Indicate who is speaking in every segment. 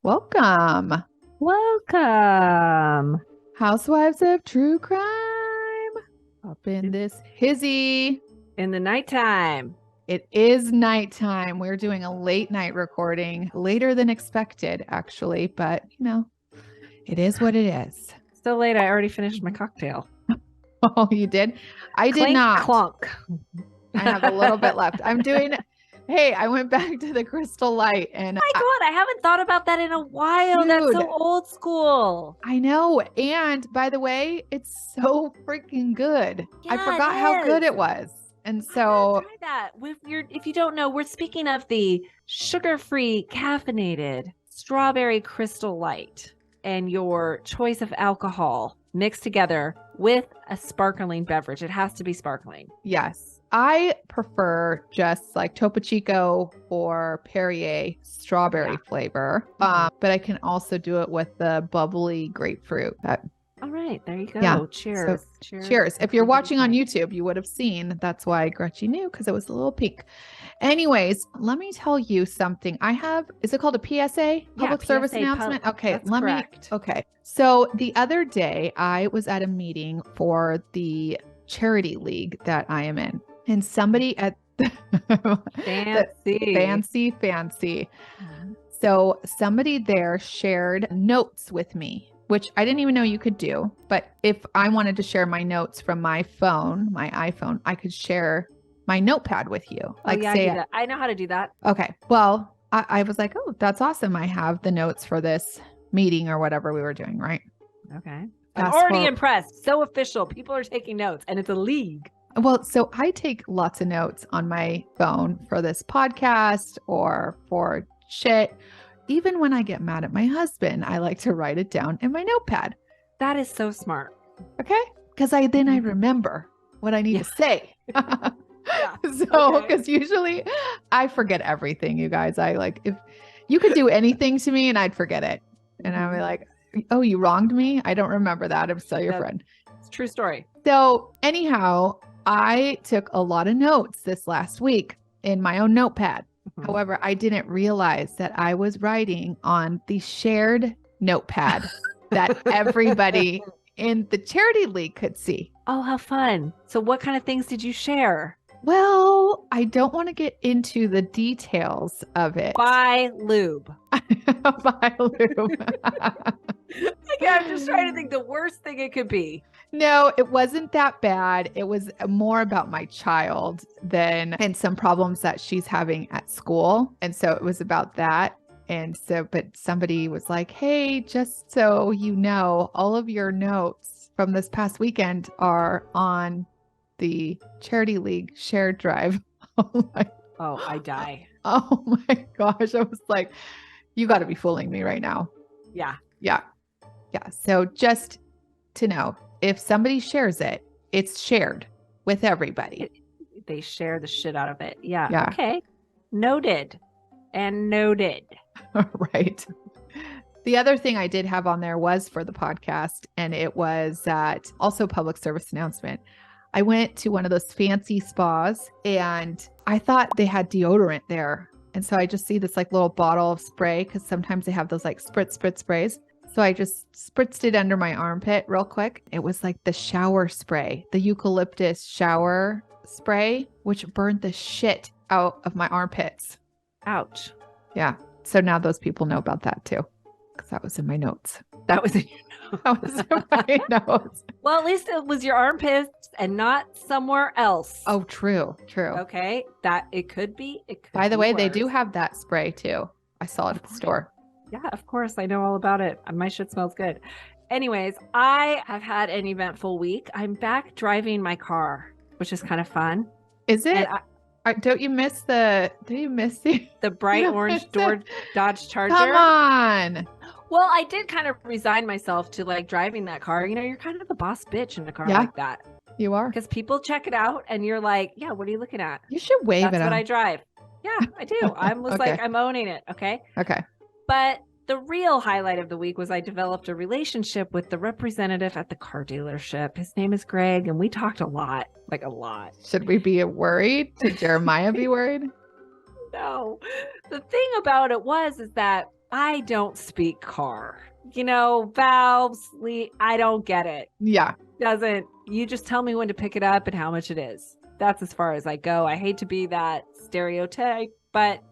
Speaker 1: Welcome.
Speaker 2: Welcome.
Speaker 1: Housewives of True Crime. Up in this hizzy.
Speaker 2: In the nighttime.
Speaker 1: It is nighttime. We're doing a late night recording, later than expected, actually, but you know, it is what it is.
Speaker 2: Still late. I already finished my cocktail.
Speaker 1: Oh, you did? I
Speaker 2: Clink,
Speaker 1: did not.
Speaker 2: Clunk.
Speaker 1: I have a little bit left. Hey, I went back to the Crystal Light and
Speaker 2: My God, I haven't thought about that in a while. That's
Speaker 1: Dude.
Speaker 2: so old school.
Speaker 1: I know. And by the way, it's so freaking good.
Speaker 2: Yeah,
Speaker 1: I forgot how good it was. And so
Speaker 2: try that. If you don't know, we're speaking of the sugar-free caffeinated strawberry Crystal Light and your choice of alcohol mixed together with a sparkling beverage. It has to be sparkling.
Speaker 1: yes, I prefer just like Topo Chico or Perrier strawberry flavor. But I can also do it with the bubbly grapefruit.
Speaker 2: All right, there you go.
Speaker 1: Yeah.
Speaker 2: Cheers.
Speaker 1: So, cheers. If you're watching on YouTube, you would have seen. That's why Gretchen knew, because it was a little pink. Anyways, let me tell you something. is it called a PSA? Public service announcement? Okay, okay. So the other day I was at a meeting for the charity league that I am in. And somebody at fancy. So somebody there shared notes with me, which I didn't even know you could do. But if I wanted to share my notes from my iPhone, I could share my notepad with you.
Speaker 2: Like, I know how to do that.
Speaker 1: Okay. Well, I was like, oh, that's awesome. I have the notes for this meeting or whatever we were doing, right?
Speaker 2: Okay. I'm already impressed. So official. People are taking notes and it's a league.
Speaker 1: Well, so I take lots of notes on my phone for this podcast or for shit. Even when I get mad at my husband, I like to write it down in my notepad.
Speaker 2: That is so smart.
Speaker 1: Okay. Because I remember what I need to say. Because usually I forget everything, you guys. If you could do anything to me and I'd forget it. And I'd be like, oh, you wronged me? I don't remember that. I'm still your friend.
Speaker 2: It's a true story.
Speaker 1: So anyhow, I took a lot of notes this last week in my own notepad. However, I didn't realize that I was writing on the shared notepad that everybody in the charity league could see.
Speaker 2: Oh, how fun. So what kind of things did you share?
Speaker 1: Well, I don't want to get into the details of it.
Speaker 2: Buy lube.
Speaker 1: Buy lube.
Speaker 2: I'm just trying to think the worst thing it could be.
Speaker 1: No, it wasn't that bad. It was more about my child and some problems that she's having at school. And so it was about that. And so, but somebody was like, hey, just so you know, all of your notes from this past weekend are on the charity league shared drive.
Speaker 2: Oh, I die.
Speaker 1: Oh my gosh. I was like, you got to be fooling me right now.
Speaker 2: Yeah.
Speaker 1: So just to know, if somebody shares it, it's shared with everybody.
Speaker 2: They share the shit out of it. Yeah. Okay. Noted.
Speaker 1: Right. The other thing I did have on there was for the podcast, and it was also public service announcement. I went to one of those fancy spas and I thought they had deodorant there. And so I just see this little bottle of spray, because sometimes they have those spritz sprays. So I just spritzed it under my armpit real quick. It was like the shower spray, the eucalyptus shower spray, which burned the shit out of my armpits.
Speaker 2: Ouch.
Speaker 1: Yeah. So now those people know about that too, because that was in my notes.
Speaker 2: That was in your notes.
Speaker 1: That was in my notes.
Speaker 2: Well, at least it was your armpits and not somewhere else.
Speaker 1: Oh, true.
Speaker 2: Okay. That it could be.
Speaker 1: By the way, they do have that spray too. I saw it at the store.
Speaker 2: Yeah, of course. I know all about it. My shit smells good. Anyways, I have had an eventful week. I'm back driving my car, which is kind of fun.
Speaker 1: Is it? Don't you miss the
Speaker 2: bright orange Dodge Charger?
Speaker 1: Come on.
Speaker 2: Well, I did kind of resign myself to driving that car. You know, you're kind of the boss bitch in a car like that.
Speaker 1: You are.
Speaker 2: Because people check it out and you're like, yeah, what are you looking at?
Speaker 1: You should wave
Speaker 2: That's
Speaker 1: it. That's
Speaker 2: what I drive. Yeah, I do. I'm just I'm owning it. Okay. But the real highlight of the week was I developed a relationship with the representative at the car dealership. His name is Greg, and we talked a lot.
Speaker 1: Should we be worried? Should Jeremiah be worried?
Speaker 2: No. The thing about it is that I don't speak car. Valves, I don't get it.
Speaker 1: Yeah.
Speaker 2: You just tell me when to pick it up and how much it is. That's as far as I go. I hate to be that stereotype, but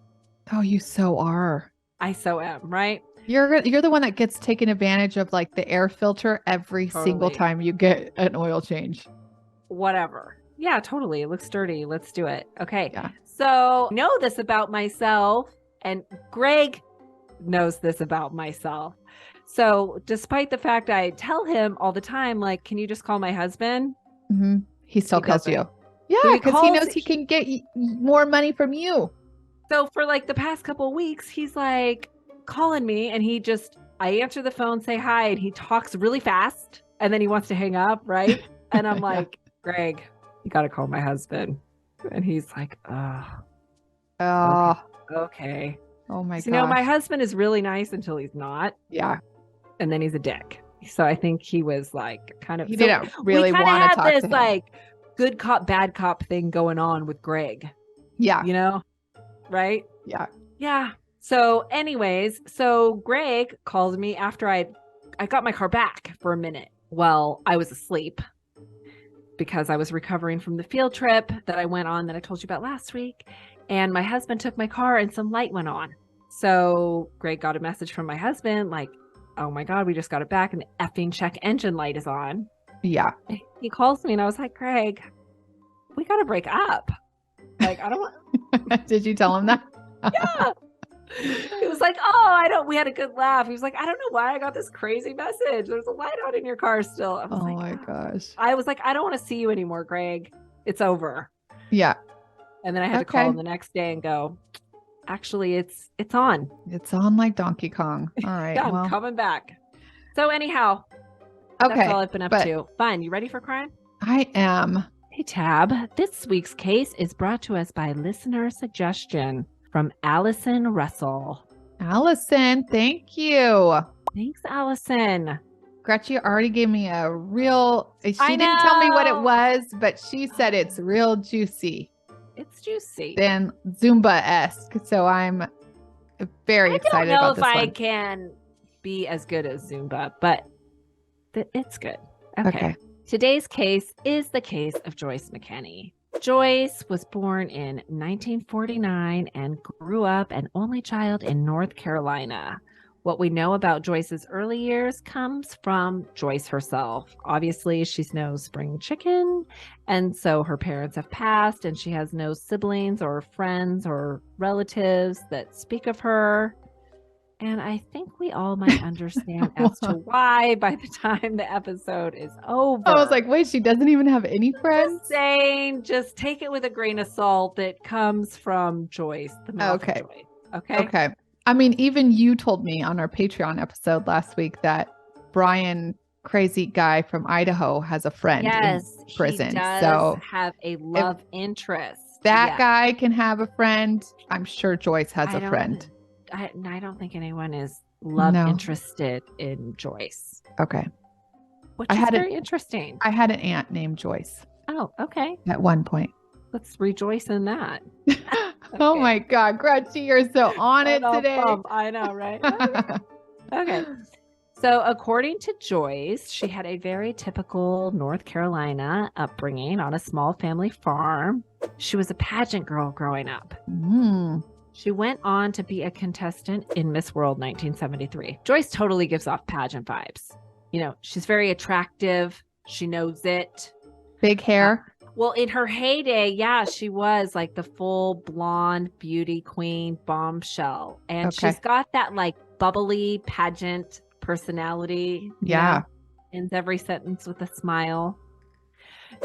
Speaker 1: Oh, you so are.
Speaker 2: I so am, right?
Speaker 1: You're the one that gets taken advantage of, like the air filter every single time you get an oil change.
Speaker 2: Whatever. Yeah, totally. It looks dirty. Let's do it. Okay.
Speaker 1: Yeah.
Speaker 2: So I know this about myself, and Greg knows this about myself. So despite the fact I tell him all the time, like, can you just call my husband?
Speaker 1: Mm-hmm. He still calls you. Yeah, because he knows he can get more money from you.
Speaker 2: So for like the past couple of weeks, he's like calling me, and I answer the phone, say hi, and he talks really fast, and then he wants to hang up, right? And I'm like, Greg, you got to call my husband. And he's like, okay.
Speaker 1: Oh my
Speaker 2: So,
Speaker 1: gosh.
Speaker 2: my husband is really nice until he's not.
Speaker 1: Yeah.
Speaker 2: And then he's a dick. So I think he was like kind of.
Speaker 1: He didn't really want to talk to him.
Speaker 2: This like good cop, bad cop thing going on with Greg.
Speaker 1: Yeah.
Speaker 2: Right?
Speaker 1: Yeah.
Speaker 2: Yeah. So anyways, Greg called me after I got my car back for a minute. Well, I was asleep because I was recovering from the field trip that I went on that I told you about last week. And my husband took my car and some light went on. So Greg got a message from my husband like, oh my God, we just got it back and the effing check engine light is on.
Speaker 1: Yeah.
Speaker 2: He calls me and I was like, Greg, we got to break up. Like, I don't want.
Speaker 1: Did you tell him that?
Speaker 2: Yeah. He was like, oh, we had a good laugh. He was like, I don't know why I got this crazy message. There's a light on in your car still. I was
Speaker 1: my gosh.
Speaker 2: I was like, I don't want to see you anymore, Greg. It's over.
Speaker 1: Yeah.
Speaker 2: And then I had to call him the next day and go, actually, it's on.
Speaker 1: It's on like Donkey Kong. All right.
Speaker 2: Yeah, I'm coming back. So anyhow,
Speaker 1: okay.
Speaker 2: That's all I've been up to. Fun. You ready for crime?
Speaker 1: I am.
Speaker 2: Hey, Tab. This week's case is brought to us by listener suggestion from Allison Russell.
Speaker 1: Allison, thank you.
Speaker 2: Thanks, Allison.
Speaker 1: Gretchen already gave me she didn't tell me what it was, but she said it's real juicy.
Speaker 2: It's juicy.
Speaker 1: Then Zumba-esque. So I'm very excited about this one.
Speaker 2: I don't know if I can be as good as Zumba, but it's good. Okay. Today's case is the case of Joyce McKinney. Joyce was born in 1949 and grew up an only child in North Carolina. What we know about Joyce's early years comes from Joyce herself. Obviously, she's no spring chicken, and so her parents have passed, and she has no siblings or friends or relatives that speak of her. And I think we all might understand as to why by the time the episode is over.
Speaker 1: I was like, wait, she doesn't even have any friends?
Speaker 2: Just saying, just take it with a grain of salt. It comes from Joyce, the mouth of Joyce. Okay.
Speaker 1: I mean, even you told me on our Patreon episode last week that Brian, crazy guy from Idaho, has a friend in prison.
Speaker 2: He does have a love interest.
Speaker 1: That guy can have a friend. I'm sure Joyce has a friend.
Speaker 2: I don't think anyone is interested in Joyce.
Speaker 1: Okay.
Speaker 2: Which is very interesting.
Speaker 1: I had an aunt named Joyce.
Speaker 2: Oh, okay.
Speaker 1: At one point.
Speaker 2: Let's rejoice in that.
Speaker 1: Oh my God, Gretchen, you're so on it today.
Speaker 2: I know, right? Okay. So according to Joyce, she had a very typical North Carolina upbringing on a small family farm. She was a pageant girl growing up. She went on to be a contestant in Miss World 1973. Joyce totally gives off pageant vibes. She's very attractive. She knows it.
Speaker 1: Big hair.
Speaker 2: Well, in her heyday, she was like the full blonde beauty queen bombshell. And she's got that like bubbly pageant personality.
Speaker 1: Yeah.
Speaker 2: Ends every sentence with a smile.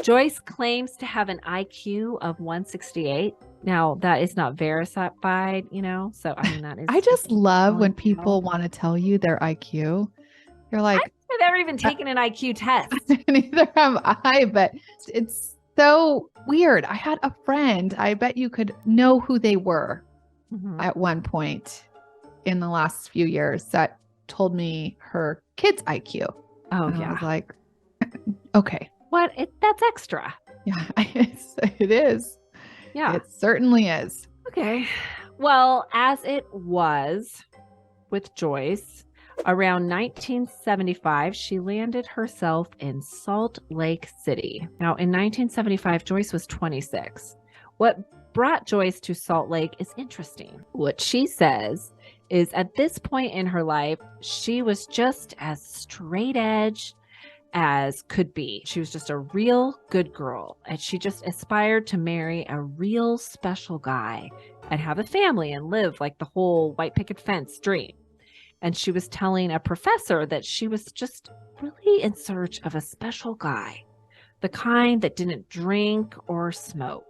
Speaker 2: Joyce claims to have an IQ of 168. Now, that is not verified, so I mean, that is.
Speaker 1: I just love when people want to tell you their IQ. You're like,
Speaker 2: I've never even taken an IQ test.
Speaker 1: Neither have I, but it's so weird. I had a friend, I bet you could know who they were at one point in the last few years, that told me her kid's IQ.
Speaker 2: Oh,
Speaker 1: and I was like, okay.
Speaker 2: What? That's extra.
Speaker 1: Yeah, it is.
Speaker 2: Yeah.
Speaker 1: It certainly is.
Speaker 2: Okay. Well, as it was, with Joyce. Around 1975, she landed herself in Salt Lake City. Now, in 1975, Joyce was 26. What brought Joyce to Salt Lake is interesting. What she says is at this point in her life, she was just as straight edge as could be. She was just a real good girl, and she just aspired to marry a real special guy and have a family and live like the whole white picket fence dream. And she was telling a professor that she was just really in search of a special guy, the kind that didn't drink or smoke.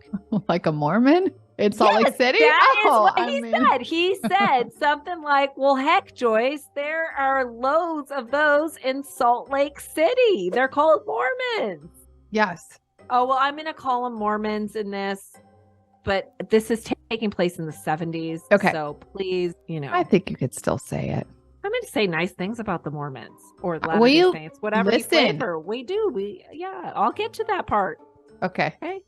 Speaker 1: Like a Mormon in Salt Lake City?
Speaker 2: That is what he said. He said something like, well, heck, Joyce, there are loads of those in Salt Lake City. They're called Mormons.
Speaker 1: Yes.
Speaker 2: Oh, well, I'm going to call them Mormons in this, but this is taking place in the 70s.
Speaker 1: Okay.
Speaker 2: So please,
Speaker 1: I think you could still say it.
Speaker 2: I'm going to say nice things about the Mormons or Latter-day Saints, whatever you flavor. We do. I'll get to that part.
Speaker 1: Okay.
Speaker 2: Okay.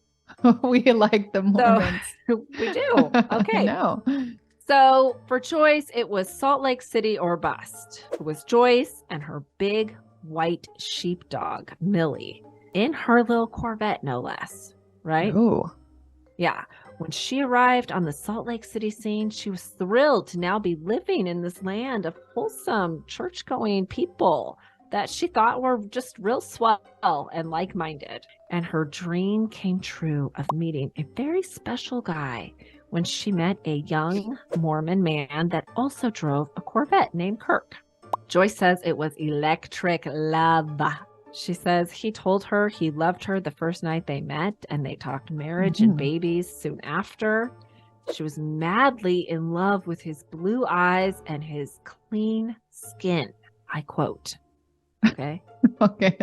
Speaker 1: We like the Mormons.
Speaker 2: So, we do. Okay.
Speaker 1: No.
Speaker 2: So for Joyce, it was Salt Lake City or bust. It was Joyce and her big white sheepdog, Millie, in her little Corvette, no less. Right?
Speaker 1: Oh.
Speaker 2: Yeah. When she arrived on the Salt Lake City scene, she was thrilled to now be living in this land of wholesome, church-going people that she thought were just real swell and like-minded. And her dream came true of meeting a very special guy when she met a young Mormon man that also drove a Corvette named Kirk. Joyce says it was electric love. She says he told her he loved her the first night they met, and they talked marriage and babies soon after. She was madly in love with his blue eyes and his clean skin. I quote. Okay.
Speaker 1: Okay.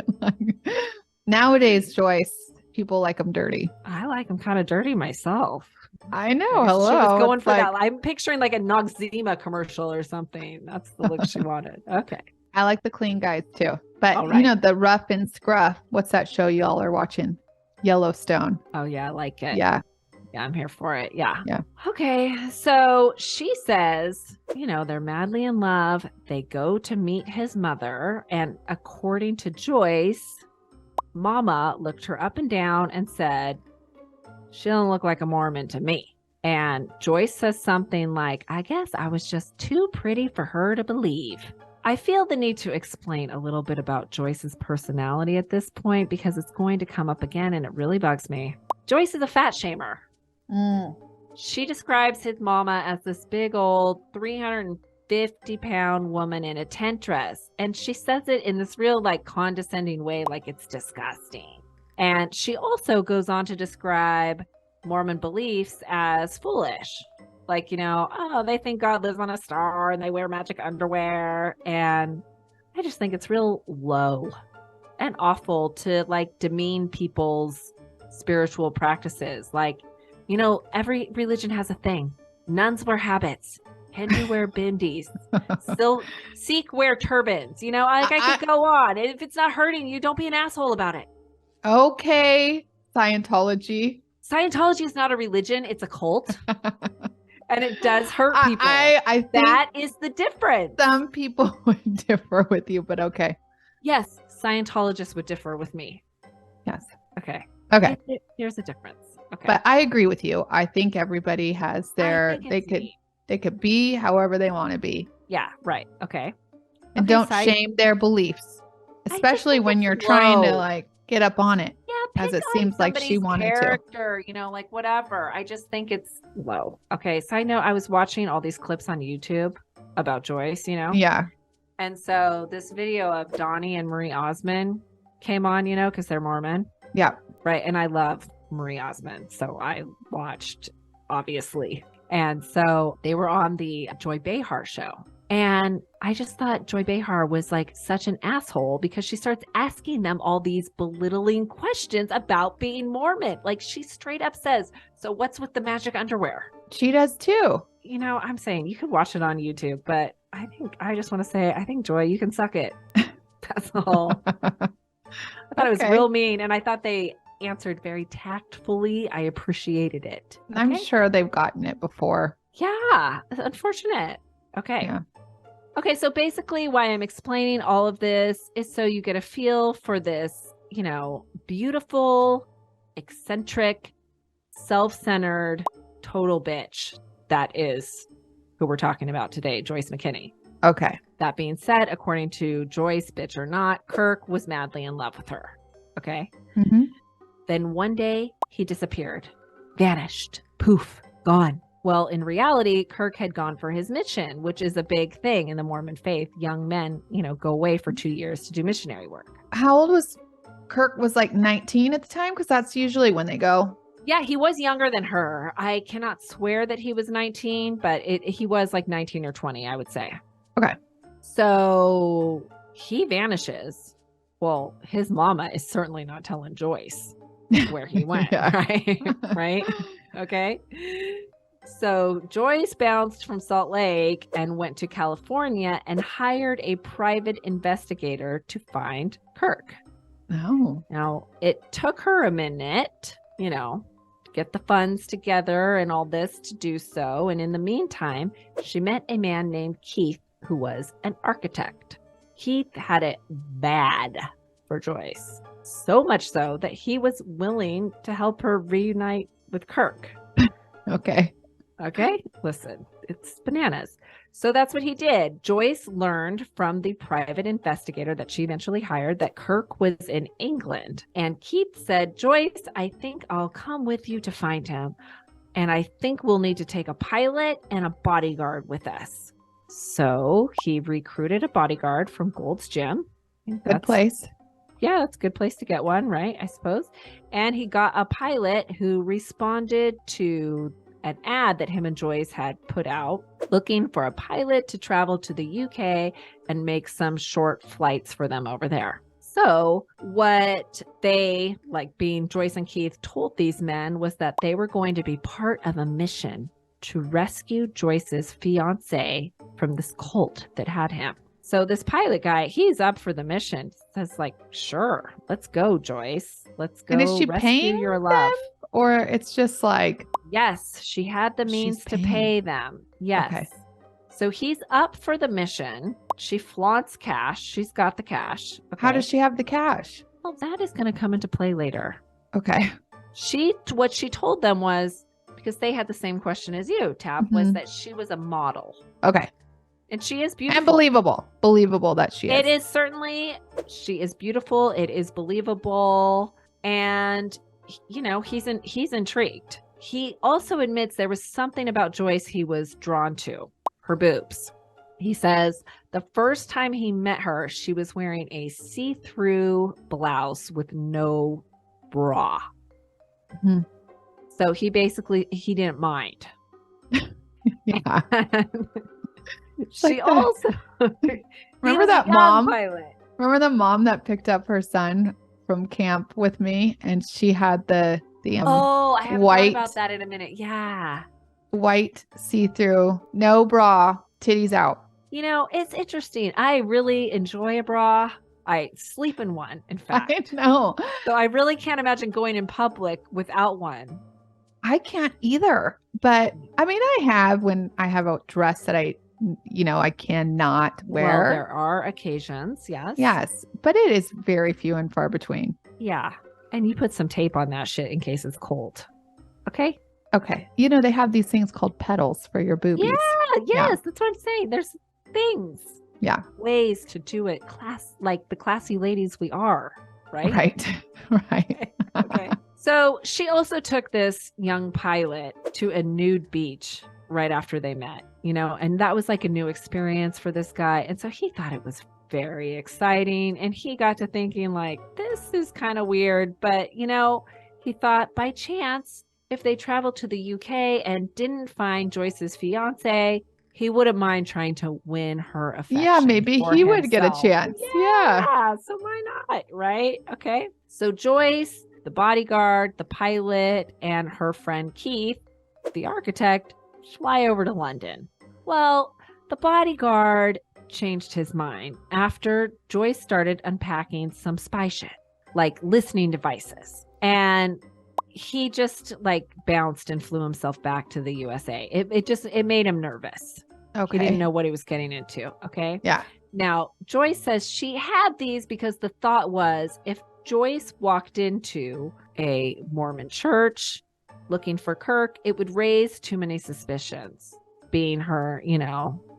Speaker 1: Nowadays, Joyce, people like them dirty.
Speaker 2: I like them kind of dirty myself.
Speaker 1: I know. Hello.
Speaker 2: She was going for that. I'm picturing like a Noxzema commercial or something. That's the look she wanted. Okay.
Speaker 1: I like the clean guys too. But the rough and scruff. What's that show y'all are watching? Yellowstone.
Speaker 2: Oh yeah, I like it.
Speaker 1: Yeah.
Speaker 2: Yeah, I'm here for it. Yeah.
Speaker 1: Yeah.
Speaker 2: Okay. So she says, they're madly in love. They go to meet his mother. And according to Joyce, Mama looked her up and down and said, she don't look like a Mormon to me. And Joyce says something like, I guess I was just too pretty for her to believe. I feel the need to explain a little bit about Joyce's personality at this point because it's going to come up again and it really bugs me. Joyce is a fat shamer. She describes his mama as this big old 350-pound woman in a tent dress. And she says it in this real condescending way, like it's disgusting. And she also goes on to describe Mormon beliefs as foolish. Like, they think God lives on a star and they wear magic underwear. And I just think it's real low and awful to demean people's spiritual practices. Every religion has a thing. Nuns wear habits. Hindu wear bindis. Still Sikh wear turbans. I could go on. If it's not hurting you, don't be an asshole about it.
Speaker 1: Okay. Scientology.
Speaker 2: Scientology is not a religion. It's a cult. And it does hurt people.
Speaker 1: I think
Speaker 2: that is the difference.
Speaker 1: Some people would differ with you, but okay.
Speaker 2: Yes, Scientologists would differ with me.
Speaker 1: Yes.
Speaker 2: Okay.
Speaker 1: Okay.
Speaker 2: There's a difference. Okay.
Speaker 1: But I agree with you. I think everybody has they could be however they want to be.
Speaker 2: Yeah, right. Okay.
Speaker 1: And don't shame their beliefs, especially when you're trying to get up on it.
Speaker 2: Yeah,
Speaker 1: as it seems like she wanted
Speaker 2: character, whatever. I just think it's low. Okay, so I know I was watching all these clips on YouTube about Joyce,
Speaker 1: Yeah.
Speaker 2: And so this video of Donnie and Marie Osmond came on, because they're Mormon.
Speaker 1: Yeah.
Speaker 2: Right. And I love Marie Osmond. So I watched, obviously. And so they were on the Joy Behar show. And I just thought Joy Behar was such an asshole because she starts asking them all these belittling questions about being Mormon. She straight up says, so what's with the magic underwear?
Speaker 1: She does too.
Speaker 2: I'm saying you could watch it on YouTube, but I just want to say, I think Joy, you can suck it. That's all. I thought it was real mean. And I thought they answered very tactfully. I appreciated it. Okay?
Speaker 1: I'm sure they've gotten it before.
Speaker 2: Yeah. Unfortunate. Okay.
Speaker 1: Yeah.
Speaker 2: Okay, so basically why I'm explaining all of this is so you get a feel for this, beautiful, eccentric, self-centered, total bitch that is who we're talking about today, Joyce McKinney.
Speaker 1: Okay.
Speaker 2: That being said, according to Joyce, bitch or not, Kirk was madly in love with her. Okay.
Speaker 1: Mm-hmm.
Speaker 2: Then one day he disappeared, vanished, poof, gone. Well, in reality, Kirk had gone for his mission, which is a big thing in the Mormon faith. Young men, go away for 2 years to do missionary work.
Speaker 1: How old was Kirk? Was like 19 at the time? Because that's usually when they go.
Speaker 2: Yeah, he was younger than her. I cannot swear that he was 19, but he was like 19 or 20, I would say.
Speaker 1: Okay.
Speaker 2: So he vanishes. Well, his mama is certainly not telling Joyce where he went, right? Right? Okay. So Joyce bounced from Salt Lake and went to California and hired a private investigator to find Kirk.
Speaker 1: Oh.
Speaker 2: Now, it took her a minute, to get the funds together and all this to do so. And in the meantime, she met a man named Keith, who was an architect. Keith had it bad for Joyce, so much so that he was willing to help her reunite with Kirk.
Speaker 1: Okay.
Speaker 2: Okay, listen, it's bananas. So that's what he did. Joyce learned from the private investigator that she eventually hired that Kirk was in England. And Keith said, Joyce, I think I'll come with you to find him. And I think we'll need to take a pilot and a bodyguard with us. So he recruited a bodyguard from Gold's Gym.
Speaker 1: Good place.
Speaker 2: Yeah, that's a good place to get one, right? I suppose. And he got a pilot who responded to an ad that him and Joyce had put out looking for a pilot to travel to the UK and make some short flights for them over there. So what they, like being Joyce and Keith, told these men was that they were going to be part of a mission to rescue Joyce's fiance from this cult that had him. So this pilot guy, he's up for the mission. Says like, sure, let's go, Joyce. Let's go.
Speaker 1: And is she
Speaker 2: rescue
Speaker 1: paying
Speaker 2: your love?
Speaker 1: them? Or it's just like...
Speaker 2: Yes, she had the means to pay them. Yes. Okay. So he's up for the mission. She flaunts cash. She's got the cash. Okay.
Speaker 1: How does she have the cash?
Speaker 2: Well, that is going to come into play later.
Speaker 1: Okay.
Speaker 2: What she told them was, because they had the same question as you, Tab, was that she was a model.
Speaker 1: Okay.
Speaker 2: And she is beautiful.
Speaker 1: And believable. Believable that she is.
Speaker 2: It is certainly, she is beautiful. It is believable. And, he's intrigued. He also admits there was something about Joyce he was drawn to, her boobs. He says the first time he met her, she was wearing a see-through blouse with no bra. Mm-hmm. So he didn't mind.
Speaker 1: Yeah.
Speaker 2: She also
Speaker 1: remember that mom pilot. Remember the mom that picked up her son from camp with me, and she had the
Speaker 2: I haven't thought about that in a minute. Yeah,
Speaker 1: white see-through, no bra, titties out.
Speaker 2: It's interesting. I really enjoy a bra. I sleep in one, in fact.
Speaker 1: I know.
Speaker 2: So I really can't imagine going in public without one.
Speaker 1: I can't either. But I mean, I have when I have a dress that I cannot wear.
Speaker 2: Well, there are occasions, yes.
Speaker 1: Yes, but it is very few and far between.
Speaker 2: Yeah. And you put some tape on that shit in case it's cold. Okay?
Speaker 1: Okay. They have these things called petals for your boobies.
Speaker 2: Yeah, yes, that's what I'm saying. There's things.
Speaker 1: Yeah.
Speaker 2: Ways to do it like the classy ladies we are, right?
Speaker 1: Right.
Speaker 2: Okay. So she also took this young pilot to a nude beach right after they met, and that was like a new experience for this guy. And so he thought it was very exciting. And he got to thinking like, this is kind of weird. But, he thought by chance, if they traveled to the UK and didn't find Joyce's fiance, he wouldn't mind trying to win her affection.
Speaker 1: Yeah, maybe he would get a chance. Yeah.
Speaker 2: So why not? Right. Okay. So Joyce, the bodyguard, the pilot, and her friend Keith, the architect, fly over to London. Well, the bodyguard changed his mind after Joyce started unpacking some spy shit, like listening devices. And he just like bounced and flew himself back to the USA. It made him nervous.
Speaker 1: Okay.
Speaker 2: He didn't know what he was getting into. Okay.
Speaker 1: Yeah.
Speaker 2: Now, Joyce says she had these because the thought was if Joyce walked into a Mormon church looking for Kirk, it would raise too many suspicions, being her,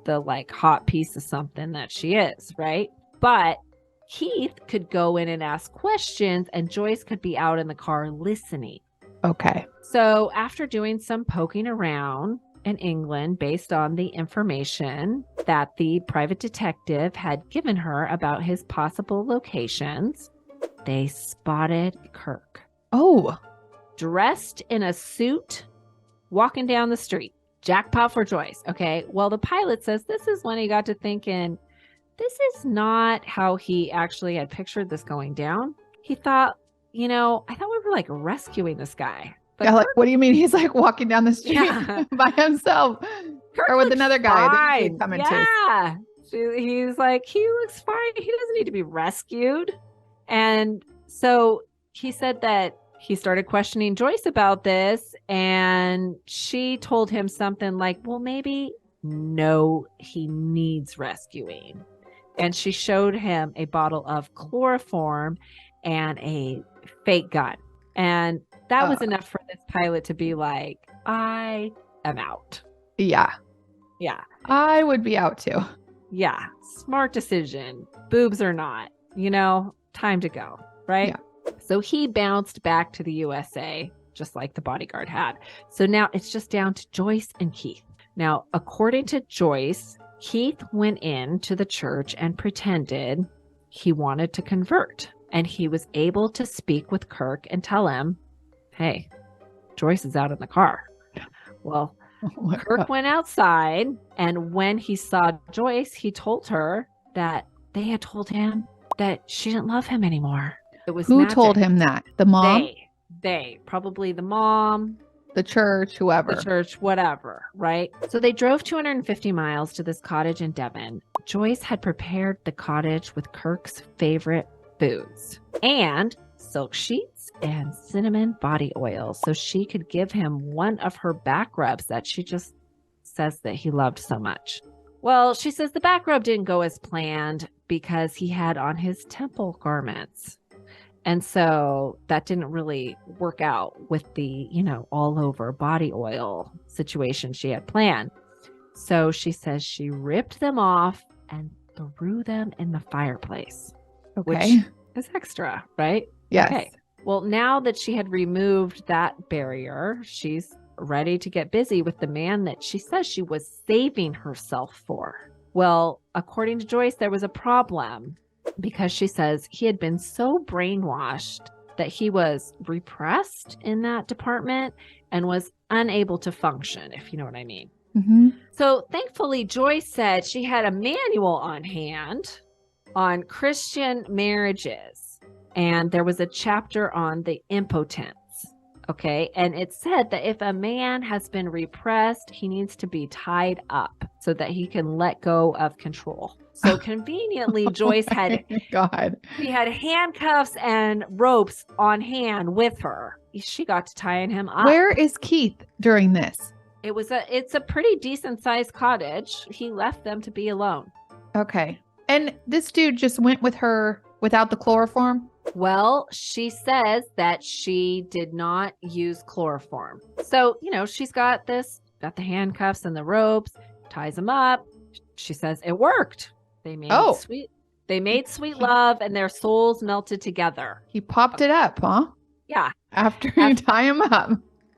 Speaker 2: the like hot piece of something that she is, right? But Keith could go in and ask questions, and Joyce could be out in the car listening.
Speaker 1: Okay.
Speaker 2: So after doing some poking around in England based on the information that the private detective had given her about his possible locations, they spotted Kirk.
Speaker 1: Oh.
Speaker 2: Dressed in a suit, walking down the street. Jackpot for Joyce. Okay. Well, the pilot says this is when he got to thinking, this is not how he actually had pictured this going down. He thought, I thought we were like rescuing this guy. But
Speaker 1: Yeah, like, what do you mean? He's like walking down the street by himself
Speaker 2: Kirk
Speaker 1: or with another guy.
Speaker 2: Fine. Yeah. He's like, he looks fine. He doesn't need to be rescued. And so he said that he started questioning Joyce about this, and she told him something like, well, maybe no, he needs rescuing. And she showed him a bottle of chloroform and a fake gun. And that was enough for this pilot to be like, I am out.
Speaker 1: Yeah.
Speaker 2: Yeah.
Speaker 1: I would be out too.
Speaker 2: Yeah. Smart decision. Boobs or not, time to go. Right.
Speaker 1: Yeah.
Speaker 2: So he bounced back to the USA, just like the bodyguard had. So now it's just down to Joyce and Keith. Now, according to Joyce, Keith went into the church and pretended he wanted to convert. And he was able to speak with Kirk and tell him, hey, Joyce is out in the car. Well, Kirk went outside, and when he saw Joyce, he told her that they had told him that she didn't love him anymore. It was
Speaker 1: Who
Speaker 2: magic.
Speaker 1: told him that? The mom?
Speaker 2: They, probably the mom,
Speaker 1: the church, whoever.
Speaker 2: The church, whatever, right? So they drove 250 miles to this cottage in Devon. Joyce had prepared the cottage with Kirk's favorite foods and silk sheets and cinnamon body oil so she could give him one of her back rubs that she just says that he loved so much. Well, she says the back rub didn't go as planned because he had on his temple garments. And so that didn't really work out with the, all over body oil situation she had planned. So she says she ripped them off and threw them in the fireplace.
Speaker 1: Okay.
Speaker 2: Which is extra, right?
Speaker 1: Yes.
Speaker 2: Okay. Well, now that she had removed that barrier, she's ready to get busy with the man that she says she was saving herself for. Well, according to Joyce, there was a problem because she says he had been so brainwashed that he was repressed in that department and was unable to function, if you know what I mean.
Speaker 1: Mm-hmm.
Speaker 2: So thankfully, Joyce said she had a manual on hand on Christian marriages, and there was a chapter on the impotence. Okay. And it said that if a man has been repressed, he needs to be tied up so that he can let go of control. So conveniently, Joyce had she had handcuffs and ropes on hand with her. She got to tying him up.
Speaker 1: Where is Keith during this?
Speaker 2: It's a pretty decent sized cottage. He left them to be alone.
Speaker 1: Okay. And this dude just went with her without the chloroform?
Speaker 2: Well, she says that she did not use chloroform. So, she's got the handcuffs and the ropes, ties them up. She says it worked. They made sweet love, and their souls melted together.
Speaker 1: He popped it up, huh?
Speaker 2: Yeah.
Speaker 1: After you tie him up.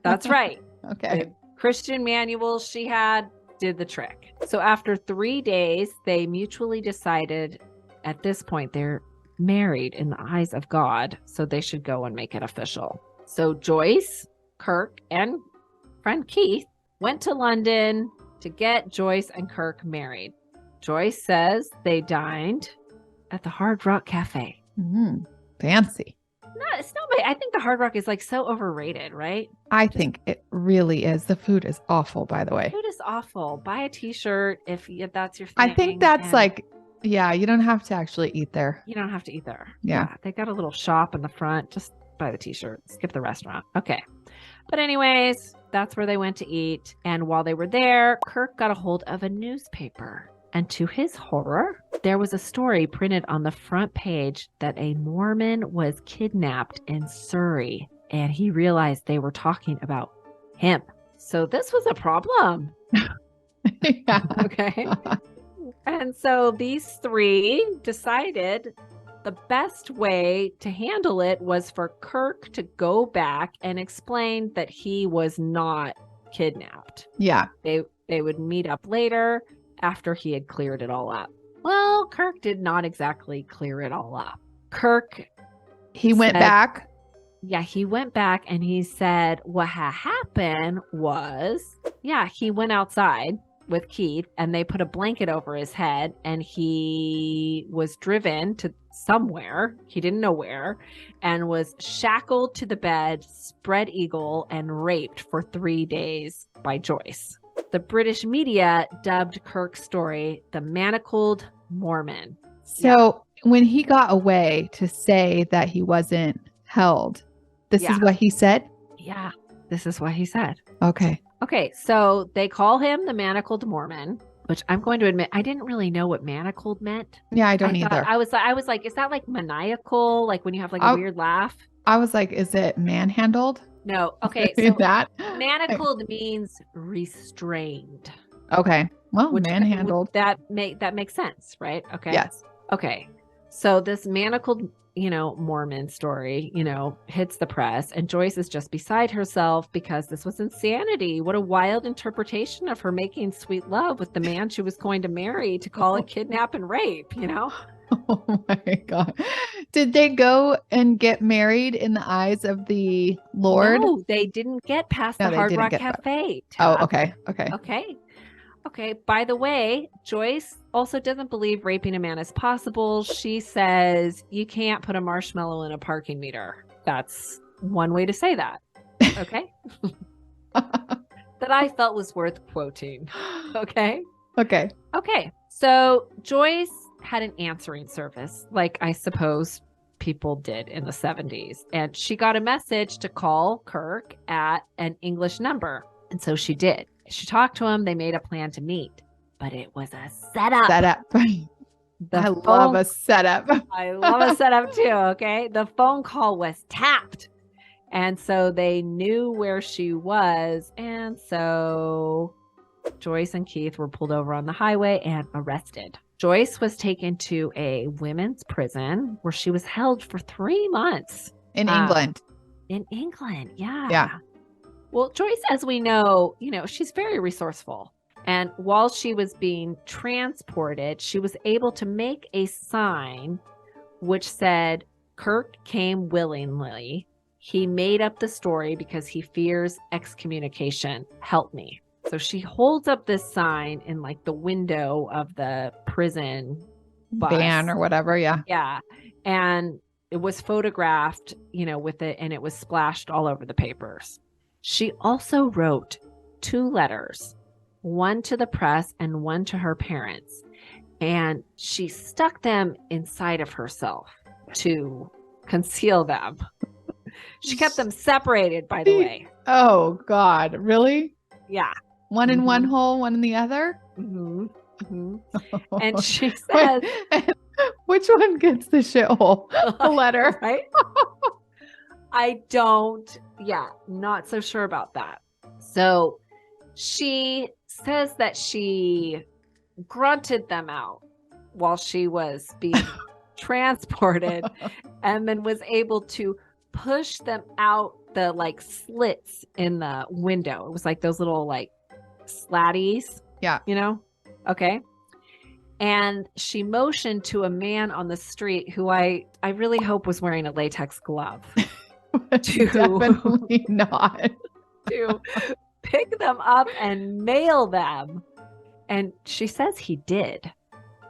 Speaker 2: That's right.
Speaker 1: Okay.
Speaker 2: The Christian manual she had did the trick. So after 3 days, they mutually decided at this point they're married in the eyes of God, so they should go and make it official. So Joyce, Kirk, and friend Keith went to London to get Joyce and Kirk married. Joyce says they dined at the Hard Rock Cafe.
Speaker 1: Mm-hmm. Fancy.
Speaker 2: I think the Hard Rock is like so overrated, right?
Speaker 1: I think it really is. The food is awful, by the way.
Speaker 2: Food is awful. Buy a t-shirt if that's your thing.
Speaker 1: I think that's you don't have to actually eat there.
Speaker 2: You don't have to eat there.
Speaker 1: Yeah.
Speaker 2: They got a little shop in the front. Just buy the t-shirt. Skip the restaurant. Okay. But anyways, that's where they went to eat. And while they were there, Kirk got a hold of a newspaper. And to his horror, there was a story printed on the front page that a Mormon was kidnapped in Surrey. And he realized they were talking about him. So this was a problem.
Speaker 1: Yeah.
Speaker 2: Okay. And so these three decided the best way to handle it was for Kirk to go back and explain that he was not kidnapped.
Speaker 1: Yeah.
Speaker 2: They would meet up later after he had cleared it all up. Well, Kirk did not exactly clear it all up.
Speaker 1: He went back.
Speaker 2: Yeah, he went back and he said what had happened was, he went outside with Keith and they put a blanket over his head and he was driven to somewhere, he didn't know where, and was shackled to the bed, spread eagle, and raped for 3 days by Joyce. The British media dubbed Kirk's story the Manacled Mormon.
Speaker 1: So when he got away to say that he wasn't held, this is what he said?
Speaker 2: Yeah, this is what he said.
Speaker 1: Okay.
Speaker 2: Okay, so they call him the Manacled Mormon, which I'm going to admit, I didn't really know what manacled meant.
Speaker 1: Yeah, I don't either.
Speaker 2: I was like, is that like maniacal? Like when you have like a weird laugh?
Speaker 1: I was like, is it manhandled?
Speaker 2: No. Okay, so
Speaker 1: that
Speaker 2: manacled means restrained.
Speaker 1: Okay. Well, manhandled.
Speaker 2: That makes sense, right? Okay.
Speaker 1: Yes.
Speaker 2: Okay. So this manacled, Mormon story, hits the press, and Joyce is just beside herself because this was insanity. What a wild interpretation of her making sweet love with the man she was going to marry to call it kidnap and rape,
Speaker 1: Oh my God. Did they go and get married in the eyes of the Lord?
Speaker 2: No, they didn't get past the Hard Rock Cafe.
Speaker 1: Oh, okay.
Speaker 2: Okay. By the way, Joyce also doesn't believe raping a man is possible. She says you can't put a marshmallow in a parking meter. That's one way to say that. Okay. That I felt was worth quoting. Okay.
Speaker 1: Okay.
Speaker 2: So Joyce had an answering service, like I suppose people did in the 70s. And she got a message to call Kirk at an English number. And so she did. She talked to him. They made a plan to meet, but it was a setup. I love a setup. I love a setup too. Okay. The phone call was tapped. And so they knew where she was. And so Joyce and Keith were pulled over on the highway and arrested. Joyce was taken to a women's prison where she was held for 3 months.
Speaker 1: In England.
Speaker 2: In England. Yeah.
Speaker 1: Yeah.
Speaker 2: Well, Joyce, as we know, she's very resourceful. And while she was being transported, she was able to make a sign which said, Kirk came willingly. He made up the story because he fears excommunication. Help me. So she holds up this sign in like the window of the prison bus.
Speaker 1: Van or whatever. Yeah.
Speaker 2: Yeah. And it was photographed, with it, and it was splashed all over the papers. She also wrote 2 letters, one to the press and one to her parents. And she stuck them inside of herself to conceal them. She kept them separated, by the way.
Speaker 1: Oh, God. Really?
Speaker 2: Yeah.
Speaker 1: One in one hole, one in the other?
Speaker 2: Mm-hmm. Mm-hmm. And she says...
Speaker 1: Which one gets the shithole? The letter.
Speaker 2: Right? Not so sure about that. So she says that she grunted them out while she was being transported and then was able to push them out the like slits in the window. It was like those little like slatties.
Speaker 1: Yeah.
Speaker 2: Okay. And she motioned to a man on the street who I really hope was wearing a latex glove.
Speaker 1: Definitely not.
Speaker 2: To pick them up and mail them. And she says he did.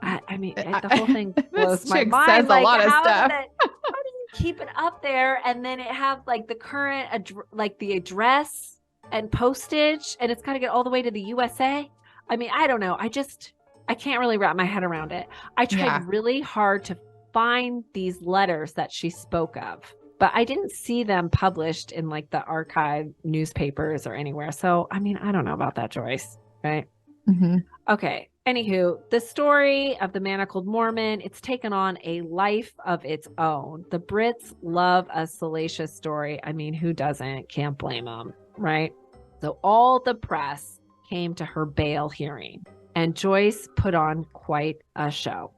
Speaker 2: I mean, the whole thing blows my mind.
Speaker 1: Says a lot of stuff.
Speaker 2: How do you keep it up there and then it have like the current, the address and postage, and it's got to get all the way to the USA? I mean, I don't know. I can't really wrap my head around it. I tried really hard to find these letters that she spoke of. but I didn't see them published in like the archive newspapers or anywhere. So, I mean, I don't know about that, Joyce, right?
Speaker 1: Mm-hmm.
Speaker 2: Okay. Anywho, the story of the manacled Mormon, it's taken on a life of its own. The Brits love a salacious story. I mean, who doesn't? Can't blame them, right? So all the press came to her bail hearing, and Joyce put on quite a show.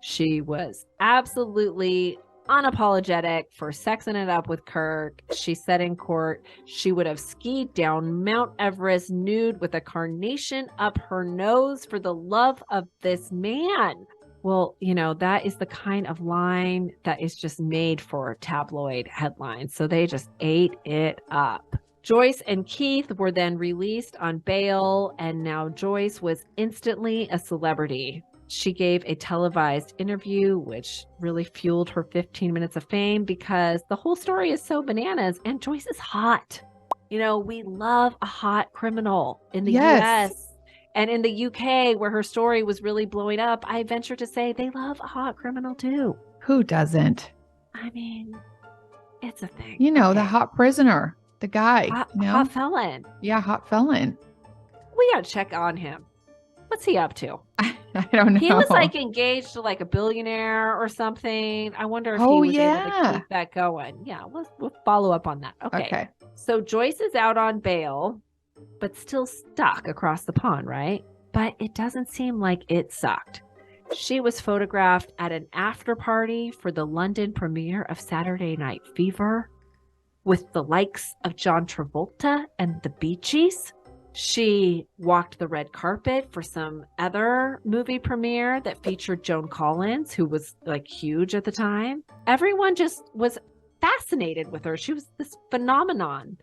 Speaker 2: She was absolutely unapologetic for sexing it up with Kirk. She said in court she would have skied down Mount Everest nude with a carnation up her nose for the love of this man. Well, you know, that is the kind of line that is just made for tabloid headlines. So they just ate it up. Joyce and Keith were then released on bail, and now Joyce was instantly a celebrity. She gave a televised interview, which really fueled her 15 minutes of fame because the whole story is so bananas, and Joyce is hot. You know, we love a hot criminal in the US and in the UK, where her story was really blowing up. I venture to say they love a hot criminal too.
Speaker 1: Who doesn't?
Speaker 2: I mean, it's a thing.
Speaker 1: You know, the hot prisoner, the guy,
Speaker 2: hot felon.
Speaker 1: Yeah, hot felon.
Speaker 2: We got to check on him. What's he up to?
Speaker 1: I don't know.
Speaker 2: He was like engaged to like a billionaire or something. I wonder if he was able to keep that going. Yeah, we'll follow up on that. Okay. So Joyce is out on bail, but still stuck across the pond, right? But it doesn't seem like it sucked. She was photographed at an after party for the London premiere of Saturday Night Fever with the likes of John Travolta and the Bee Gees. She walked the red carpet for some other movie premiere that featured Joan Collins, who was like huge at the time. Everyone just was fascinated with her. She was this phenomenon.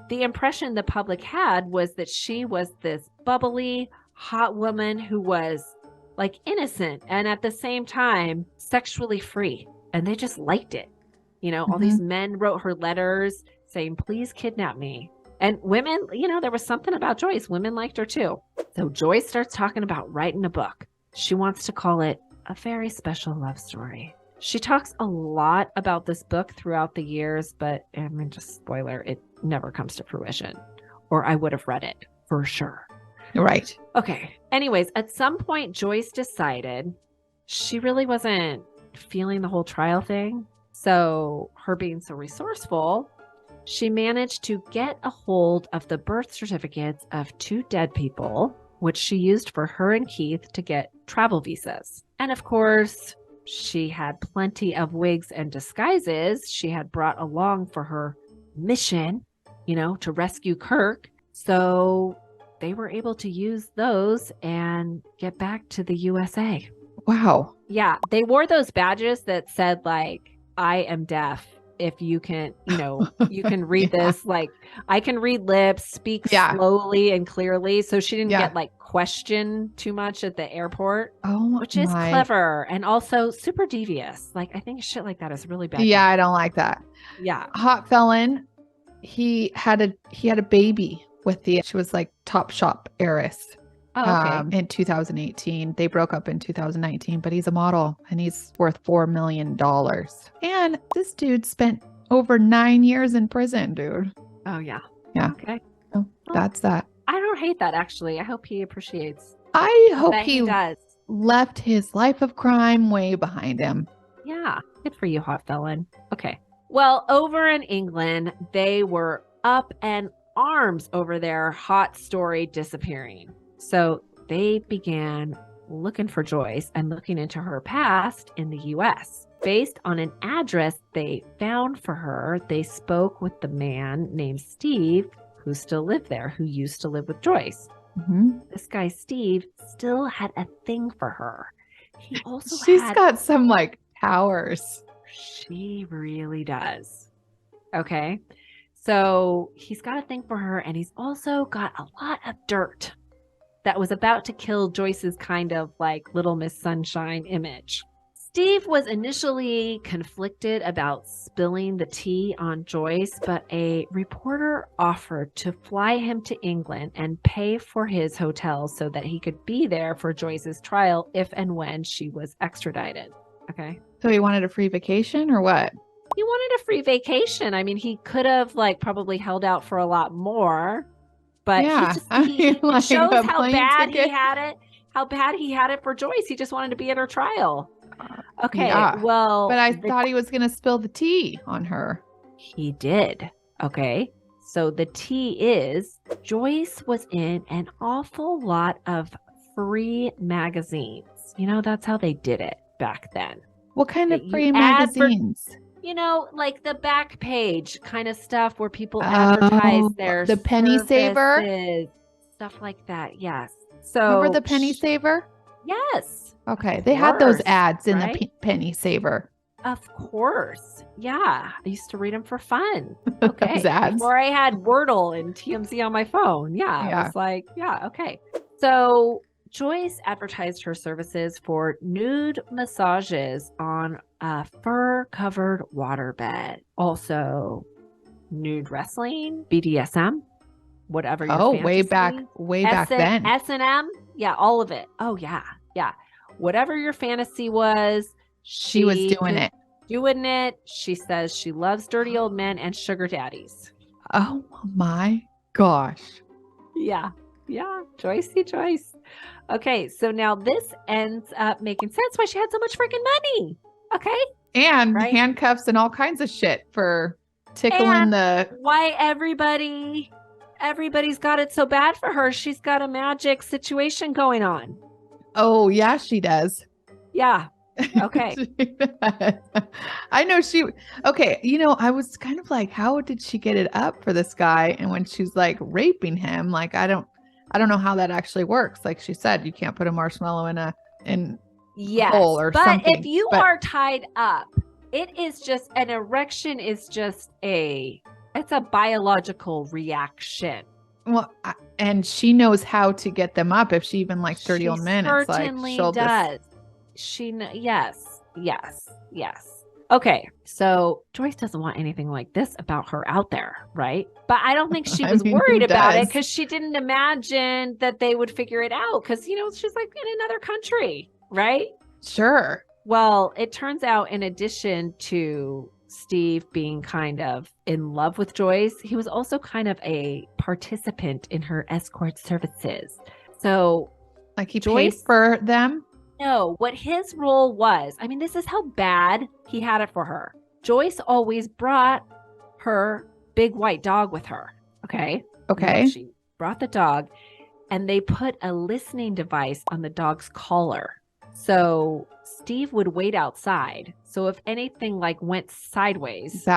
Speaker 2: The impression the public had was that she was this bubbly, hot woman who was like innocent and at the same time sexually free. And they just liked it. You know, all these men wrote her letters saying, please kidnap me. And women, you know, there was something about Joyce. Women liked her too. So Joyce starts talking about writing a book. She wants to call it A Very Special Love Story. She talks a lot about this book throughout the years, but I mean, just spoiler, it never comes to fruition. Or I would have read it for sure.
Speaker 1: Right.
Speaker 2: Okay. Anyways, at some point, Joyce decided she really wasn't feeling the whole trial thing. So her being so resourceful, she managed to get a hold of the birth certificates of two dead people, which she used for her and Keith to get travel visas. And of course, she had plenty of wigs and disguises she had brought along for her mission, you know, to rescue Kirk. So they were able to use those and get back to the USA.
Speaker 1: Wow.
Speaker 2: Yeah. They wore those badges that said like, I am deaf. If you can, you know, you can read this, like I can read lips, speak slowly and clearly. So she didn't get like questioned too much at the airport, which is clever and also super devious. Like I think shit like that is really bad.
Speaker 1: Yeah, I don't like that.
Speaker 2: Yeah.
Speaker 1: Hot felon. He had a baby with she was like top shop heiress. In 2018. They broke up in 2019, but he's a model and he's worth $4 million. And this dude spent over 9 years in prison, dude.
Speaker 2: Oh, yeah.
Speaker 1: Yeah.
Speaker 2: Okay.
Speaker 1: So that's that.
Speaker 2: I don't hate that, actually. I hope he appreciates.
Speaker 1: I hope
Speaker 2: he does.
Speaker 1: Left his life of crime way behind him.
Speaker 2: Yeah. Good for you, hot felon. Okay. Well, over in England, they were up in arms over their hot story disappearing. So they began looking for Joyce and looking into her past in the U.S. Based on an address they found for her, they spoke with the man named Steve, who still lived there, who used to live with Joyce. This guy, Steve, still had a thing for her. He also
Speaker 1: She's got some like powers.
Speaker 2: She really does. Okay. So he's got a thing for her, and he's also got a lot of dirt that was about to kill Joyce's kind of like Little Miss Sunshine image. Steve was initially conflicted about spilling the tea on Joyce, but a reporter offered to fly him to England and pay for his hotel so that he could be there for Joyce's trial if and when she was extradited. Okay.
Speaker 1: So he wanted a free vacation or what?
Speaker 2: He wanted a free vacation. I mean, he could have like probably held out for a lot more, but
Speaker 1: Yeah,
Speaker 2: it
Speaker 1: like
Speaker 2: shows
Speaker 1: a
Speaker 2: how
Speaker 1: plane
Speaker 2: bad
Speaker 1: ticket.
Speaker 2: he had it. How bad he had it for Joyce. He just wanted to be at her trial. Okay,
Speaker 1: Yeah.
Speaker 2: well,
Speaker 1: But I thought he was going to spill the tea on her.
Speaker 2: he did. Okay, so the tea is Joyce was in an awful lot of free magazines. You know, that's how they did it back then.
Speaker 1: What kind of
Speaker 2: You
Speaker 1: free magazines?
Speaker 2: You know, like the back page kind of stuff where people advertise their
Speaker 1: the penny saver,
Speaker 2: services, stuff like that. Yes. So
Speaker 1: remember the penny saver?
Speaker 2: Yes.
Speaker 1: Okay, they had those ads in
Speaker 2: right?
Speaker 1: the penny saver.
Speaker 2: Of course. Yeah. I used to read them for fun. Okay.
Speaker 1: Those ads.
Speaker 2: Before I had Wordle and TMZ on my phone. Yeah. I was like, yeah, okay. So Joyce advertised her services for nude massages on a fur-covered waterbed. Also, nude wrestling, BDSM, whatever your fantasy.
Speaker 1: way back then.
Speaker 2: S&M, yeah, all of it. Oh, yeah, yeah. Whatever your fantasy was,
Speaker 1: she was doing it.
Speaker 2: Doing it. She says she loves dirty old men and sugar daddies.
Speaker 1: Oh my gosh.
Speaker 2: Yeah, yeah, Joyce. Okay, so now this ends up making sense why she had so much freaking money. Okay.
Speaker 1: And handcuffs and all kinds of shit for tickling
Speaker 2: why everybody's got it so bad for her. She's got a magic situation going on.
Speaker 1: Oh, yeah, she does.
Speaker 2: Yeah. Okay.
Speaker 1: I know okay. You know, I was kind of like, how did she get it up for this guy? And when she's like raping him, like, I don't know how that actually works. Like she said, you can't put a marshmallow in a hole or something.
Speaker 2: But if you are tied up, it is just an erection is just it's a biological reaction.
Speaker 1: Well, and she knows how to get them up. If she even likes dirty old men, it's like
Speaker 2: she'll does. Yes. Okay, so Joyce doesn't want anything like this about her out there, right? But I don't think she was worried about it because she didn't imagine that they would figure it out because, you know, she's like in another country, right?
Speaker 1: Sure.
Speaker 2: Well, it turns out in addition to Steve being kind of in love with Joyce, he was also kind of a participant in her escort services. So,
Speaker 1: like he paid for them?
Speaker 2: No, what his role was, I mean, this is how bad he had it for her. Joyce always brought her big white dog with her. Okay. She brought the dog and they put a listening device on the dog's collar. So Steve would wait outside. So if anything like went sideways,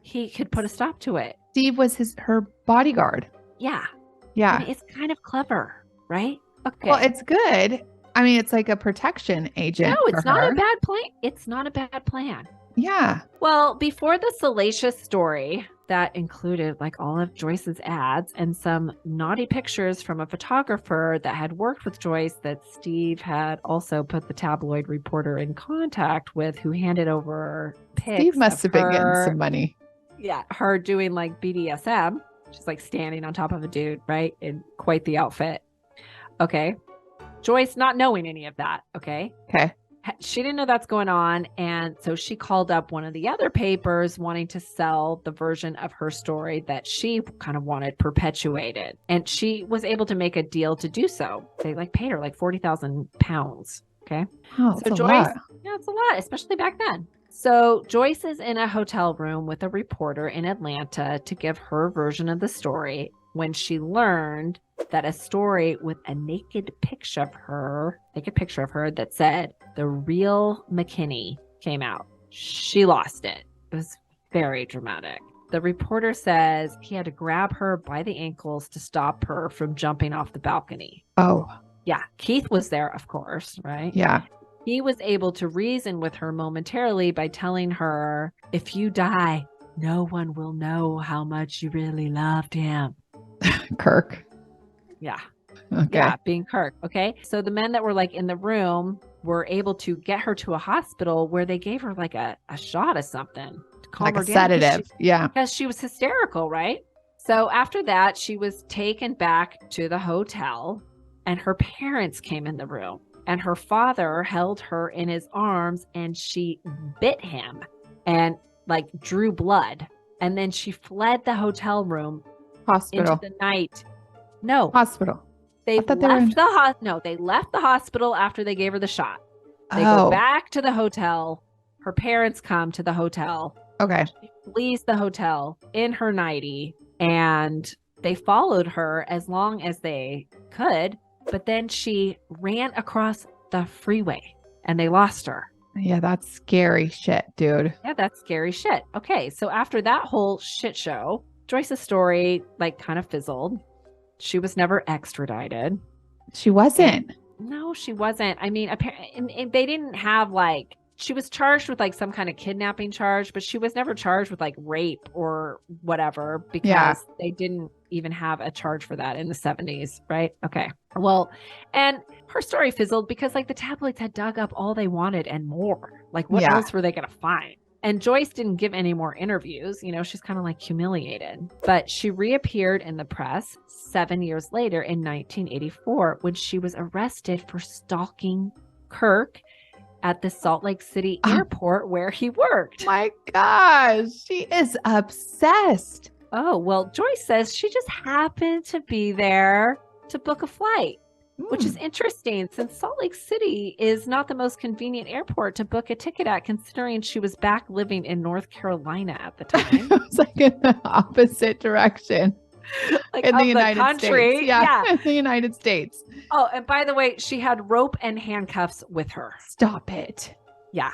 Speaker 2: he could put a stop to it.
Speaker 1: Steve was her bodyguard.
Speaker 2: Yeah.
Speaker 1: Yeah.
Speaker 2: I mean, it's kind of clever, right? Okay.
Speaker 1: Well, it's good. I mean, it's like a protection agent.
Speaker 2: No, it's not a bad plan. It's not a bad plan.
Speaker 1: Yeah.
Speaker 2: Well, before the salacious story that included like all of Joyce's ads and some naughty pictures from a photographer that had worked with Joyce that Steve had also put the tabloid reporter in contact with, who handed over pics.
Speaker 1: Steve must have been getting some money.
Speaker 2: Yeah. Her doing like BDSM. She's like standing on top of a dude, right? In quite the outfit. Okay. Joyce not knowing any of that. Okay. She didn't know that's going on. And so she called up one of the other papers wanting to sell the version of her story that she kind of wanted perpetuated. And she was able to make a deal to do so. They like paid her like 40,000 pounds. Okay.
Speaker 1: Oh, so Joyce,
Speaker 2: yeah, it's a lot, especially back then. So Joyce is in a hotel room with a reporter in Atlanta to give her version of the story when she learned that a story with a naked picture of her that said the real McKinney came out. She lost it. It was very dramatic. The reporter says he had to grab her by the ankles to stop her from jumping off the balcony.
Speaker 1: Oh.
Speaker 2: Yeah. Keith was there, of course, right?
Speaker 1: Yeah.
Speaker 2: He was able to reason with her momentarily by telling her, if you die, no one will know how much you really loved him.
Speaker 1: Kirk.
Speaker 2: Yeah.
Speaker 1: Okay.
Speaker 2: Yeah, being Kirk. Okay. So the men that were like in the room were able to get her to a hospital where they gave her like a shot of something to calm her down.
Speaker 1: Sedative.
Speaker 2: Because she was hysterical, right? So after that, she was taken back to the hotel and her parents came in the room and her father held her in his arms and she bit him. And like drew blood. And then she fled the hotel room
Speaker 1: Hospital.
Speaker 2: into the night. No.
Speaker 1: Hospital.
Speaker 2: They left they left the hospital after they gave her the shot. They go back to the hotel. Her parents come to the hotel.
Speaker 1: Okay.
Speaker 2: She flees the hotel in her nightie, and they followed her as long as they could, but then she ran across the freeway and they lost her.
Speaker 1: Yeah, that's scary shit, dude.
Speaker 2: Yeah, that's scary shit. Okay, so after that whole shit show, Joyce's story like kind of fizzled. She was never extradited.
Speaker 1: She wasn't.
Speaker 2: No, she wasn't. I mean, apparently they didn't have like, she was charged with like some kind of kidnapping charge, but she was never charged with like rape or whatever because they didn't even have a charge for that in the 70s, right? Okay. Well, and her story fizzled because like the tabloids had dug up all they wanted and more. Like what else were they going to find? And Joyce didn't give any more interviews. You know, she's kind of like humiliated. But she reappeared in the press 7 years later in 1984 when she was arrested for stalking Kirk at the Salt Lake City airport where he worked.
Speaker 1: My gosh, she is obsessed.
Speaker 2: Oh, well, Joyce says she just happened to be there to book a flight, which is interesting since Salt Lake City is not the most convenient airport to book a ticket at, considering she was back living in North Carolina at the time.
Speaker 1: It was like in the opposite direction.
Speaker 2: Like
Speaker 1: in the United States. Yeah, in the United States.
Speaker 2: Oh, and by the way, she had rope and handcuffs with her.
Speaker 1: Stop it.
Speaker 2: Yeah.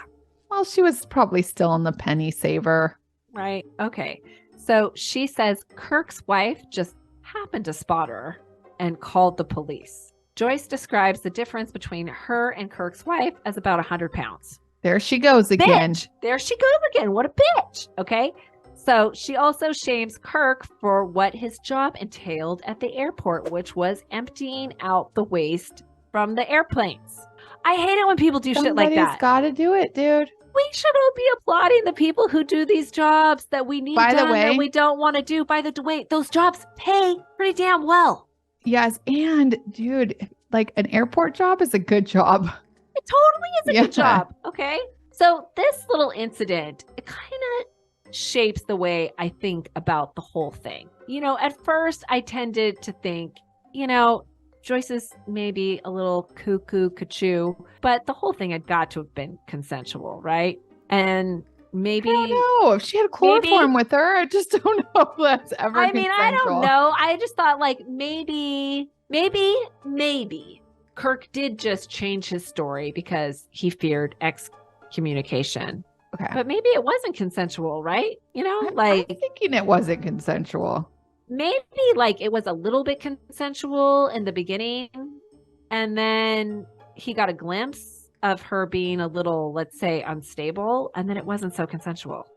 Speaker 1: Well, she was probably still on the penny saver.
Speaker 2: Right. Okay. So she says Kirk's wife just happened to spot her and called the police. Joyce describes the difference between her and Kirk's wife as about 100 pounds.
Speaker 1: There she goes again.
Speaker 2: Bitch. There she goes again. What a bitch. Okay. So she also shames Kirk for what his job entailed at the airport, which was emptying out the waste from the airplanes. I hate it when people do shit like that.
Speaker 1: Somebody's got to do it, dude.
Speaker 2: We should all be applauding the people who do these jobs that we need done that we don't want to do. By the way, those jobs pay pretty damn well.
Speaker 1: Yes. And dude, like an airport job is a good job.
Speaker 2: It totally is a good job. Okay. So this little incident, it kind of shapes the way I think about the whole thing. You know, at first I tended to think, you know, Joyce is maybe a little cuckoo, but the whole thing had got to have been consensual, right? And maybe
Speaker 1: I don't know if she had chloroform with her. I just don't know if that's ever. I mean,
Speaker 2: I don't know. I just thought like maybe Kirk did just change his story because he feared excommunication.
Speaker 1: Okay.
Speaker 2: But maybe it wasn't consensual, right? You know,
Speaker 1: I'm thinking it wasn't consensual.
Speaker 2: Maybe like it was a little bit consensual in the beginning, and then he got a glimpse of her being a little, let's say, unstable, and then it wasn't so consensual.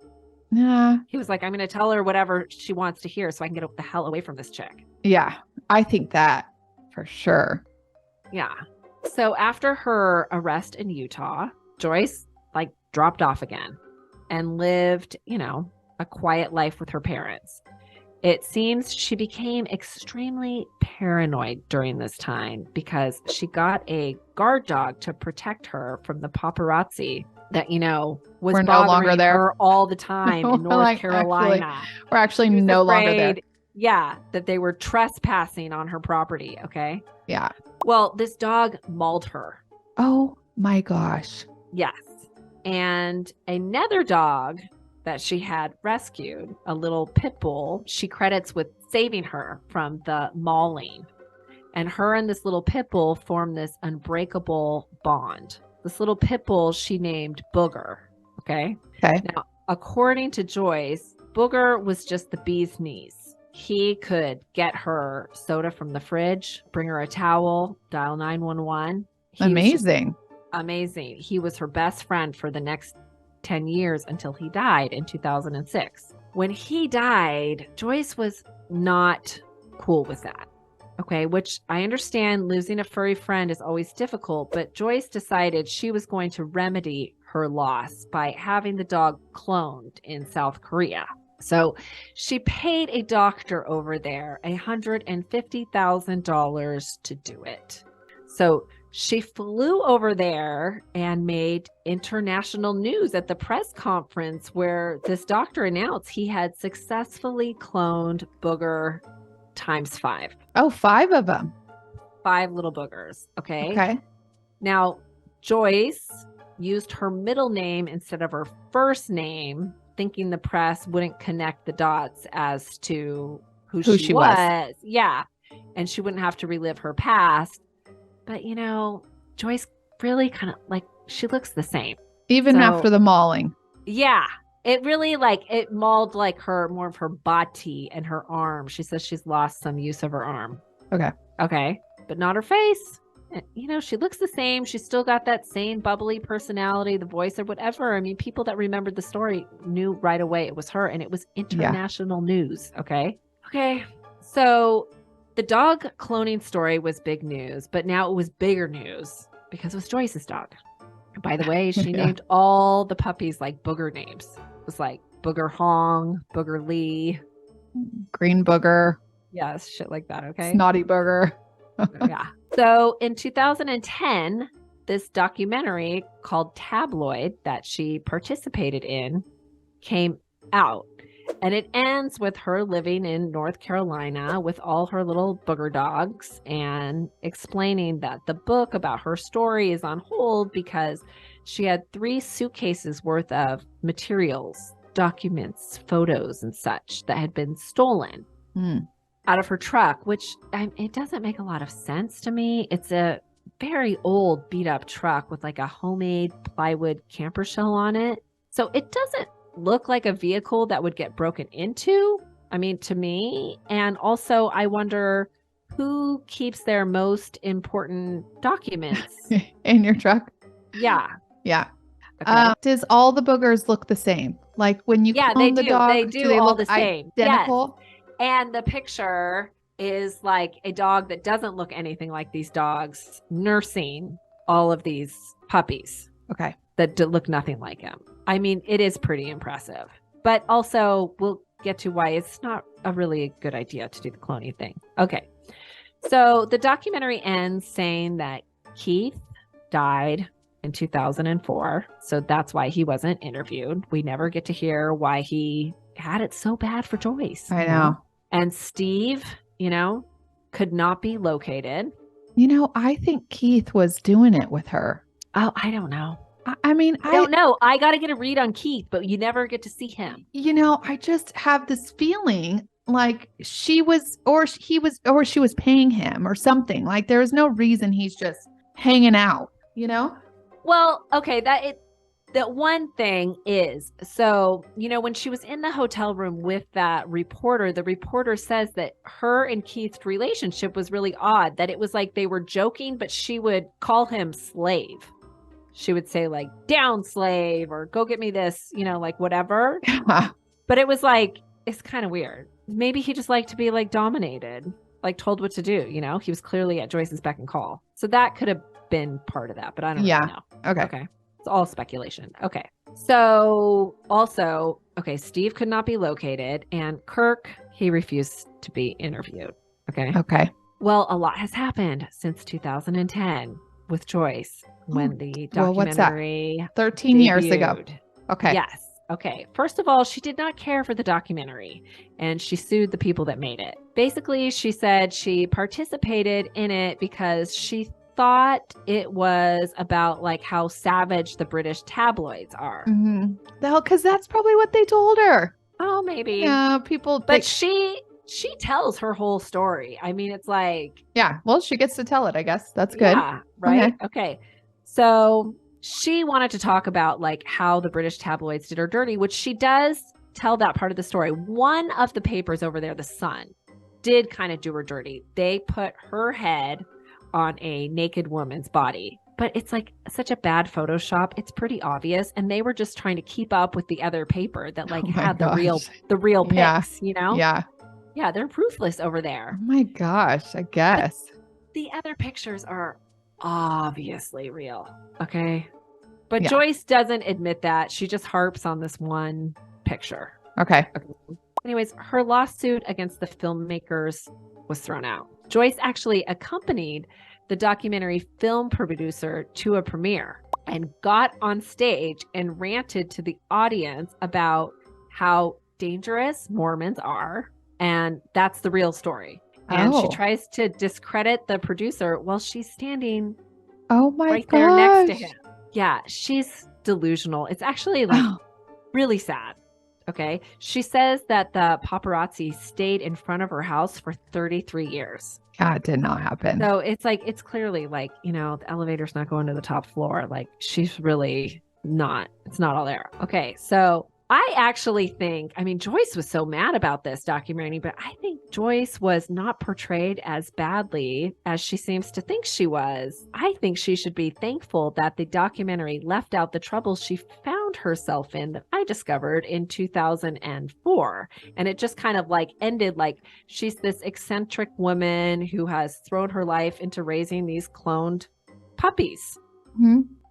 Speaker 1: Yeah.
Speaker 2: He was like, I'm going to tell her whatever she wants to hear so I can get the hell away from this chick.
Speaker 1: Yeah, I think that for sure.
Speaker 2: Yeah. So after her arrest in Utah, Joyce like dropped off again and lived, you know, a quiet life with her parents. It seems she became extremely paranoid during this time because she got a guard dog to protect her from the paparazzi that, you know, was
Speaker 1: We're no longer there
Speaker 2: her all the time in North Carolina.
Speaker 1: We're actually no longer there.
Speaker 2: Yeah, that they were trespassing on her property. Okay.
Speaker 1: Yeah.
Speaker 2: Well, this dog mauled her.
Speaker 1: Oh my gosh.
Speaker 2: Yes. And another dog that she had rescued, a little pit bull, she credits with saving her from the mauling. And her and this little pit bull formed this unbreakable bond. This little pit bull she named Booger. Okay. Now, according to Joyce, Booger was just the bee's knees. He could get her soda from the fridge, bring her a towel, dial 911.
Speaker 1: Amazing.
Speaker 2: Amazing. He was her best friend for the next 10 years until he died in 2006. When he died, Joyce was not cool with that. Okay, which I understand losing a furry friend is always difficult, but Joyce decided she was going to remedy her loss by having the dog cloned in South Korea. So she paid a doctor over there $150,000 to do it. So She flew over there and made international news at the press conference where this doctor announced he had successfully cloned Booger times 5.
Speaker 1: Oh, 5 of them.
Speaker 2: 5 little boogers. Okay.
Speaker 1: Okay.
Speaker 2: Now, Joyce used her middle name instead of her first name, thinking the press wouldn't connect the dots as to who she was. Yeah. And she wouldn't have to relive her past. But, you know, Joyce really kind of like, she looks the same.
Speaker 1: Even after the mauling.
Speaker 2: Yeah. It really it mauled like more of her body and her arm. She says she's lost some use of her arm.
Speaker 1: Okay.
Speaker 2: Okay. But not her face. You know, she looks the same. She's still got that same bubbly personality, the voice or whatever. I mean, people that remembered the story knew right away it was her, and it was international news. Okay. Okay. So the dog cloning story was big news, but now it was bigger news because it was Joyce's dog. By the way, she named all the puppies like booger names. It was like Booger Hong, Booger Lee,
Speaker 1: Green Booger.
Speaker 2: Yes, shit like that. Okay.
Speaker 1: Snotty Booger.
Speaker 2: Yeah. So in 2010, this documentary called Tabloid that she participated in came out. And it ends with her living in North Carolina with all her little booger dogs and explaining that the book about her story is on hold because she had 3 suitcases worth of materials, documents, photos, and such that had been stolen out of her truck, which it doesn't make a lot of sense to me. It's a very old beat up truck with like a homemade plywood camper shell on it. So it doesn't look like a vehicle that would get broken into, I mean, to me. And also I wonder who keeps their most important documents
Speaker 1: in your truck.
Speaker 2: Yeah.
Speaker 1: Okay. Does all the boogers look the same? Like when you clone the dog,
Speaker 2: do they all look the same?
Speaker 1: Identical?
Speaker 2: Yes. And the picture is like a dog that doesn't look anything like these dogs nursing all of these puppies.
Speaker 1: Okay.
Speaker 2: That look nothing like him. I mean, it is pretty impressive. But also, we'll get to why it's not a really good idea to do the cloning thing. Okay. So the documentary ends saying that Keith died in 2004. So that's why he wasn't interviewed. We never get to hear why he had it so bad for Joyce.
Speaker 1: I know.
Speaker 2: And Steve, could not be located.
Speaker 1: I think Keith was doing it with her.
Speaker 2: Oh, I don't know.
Speaker 1: I mean,
Speaker 2: I don't know. I got to get a read on Keith, but you never get to see him.
Speaker 1: I just have this feeling like she was paying him or something. Like there was no reason he's just hanging out,
Speaker 2: Well, okay, that one thing is, so, when she was in the hotel room with that reporter, the reporter says that her and Keith's relationship was really odd, that it was like they were joking, but she would call him slave. She would say like, down slave, or go get me this, like whatever. But it was like, it's kind of weird. Maybe he just liked to be like dominated, like told what to do. He was clearly at Joyce's beck and call. So that could have been part of that, but I don't really know. Okay. It's all speculation. Okay. So also, Steve could not be located, and Kirk, he refused to be interviewed. Okay. Well, a lot has happened since 2010 with Joyce when the documentary.
Speaker 1: What's that? 13 years ago. Okay.
Speaker 2: Yes. Okay. First of all, she did not care for the documentary, and she sued the people that made it. Basically, she said she participated in it because she thought it was about like how savage the British tabloids are.
Speaker 1: No, because that's probably what they told her.
Speaker 2: Oh, maybe.
Speaker 1: Yeah, people.
Speaker 2: But she tells her whole story. I mean, it's like.
Speaker 1: Yeah. Well, she gets to tell it, I guess. That's good.
Speaker 2: Yeah. Right. Okay. So she wanted to talk about like how the British tabloids did her dirty, which she does tell that part of the story. One of the papers over there, The Sun, did kind of do her dirty. They put her head on a naked woman's body, but it's like such a bad Photoshop. It's pretty obvious. And they were just trying to keep up with the other paper that like had the real pics,
Speaker 1: Yeah.
Speaker 2: Yeah. They're ruthless over there.
Speaker 1: Oh my gosh. I guess.
Speaker 2: But the other pictures are obviously real. Okay. But Joyce doesn't admit that. She just harps on this one picture.
Speaker 1: Okay.
Speaker 2: Anyways, her lawsuit against the filmmakers was thrown out. Joyce actually accompanied the documentary film producer to a premiere and got on stage and ranted to the audience about how dangerous Mormons are. And that's the real story. And she tries to discredit the producer while she's standing right there next to him. Yeah, she's delusional. It's actually like really sad. Okay. She says that the paparazzi stayed in front of her house for 33 years.
Speaker 1: That did not happen.
Speaker 2: So it's like, it's clearly like, you know, the elevator's not going to the top floor. Like she's really not, it's not all there. Okay. So I actually think, I mean, Joyce was so mad about this documentary, but I think Joyce was not portrayed as badly as she seems to think she was. I think she should be thankful that the documentary left out the trouble she found herself in that I discovered in 2004. And it just kind of like ended like she's this eccentric woman who has thrown her life into raising these cloned puppies.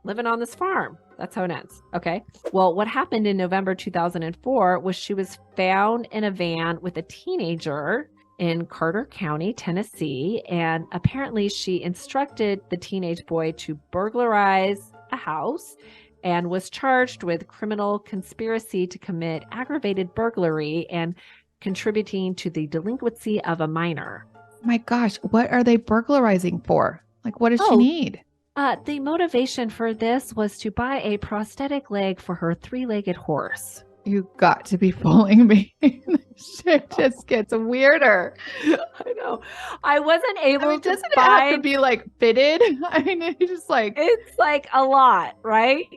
Speaker 2: Living on this farm. That's how it ends. Okay. Well, what happened in November 2004 was she was found in a van with a teenager in Carter County, Tennessee. And apparently she instructed the teenage boy to burglarize a house and was charged with criminal conspiracy to commit aggravated burglary and contributing to the delinquency of a minor.
Speaker 1: My gosh, what are they burglarizing for? Like, what does she need?
Speaker 2: The motivation for this was to buy a prosthetic leg for her three-legged horse.
Speaker 1: You got to be fooling me. Shit just gets weirder.
Speaker 2: I know. I wasn't able to
Speaker 1: doesn't it have to be like fitted? I mean, it's just like...
Speaker 2: It's like a lot, right?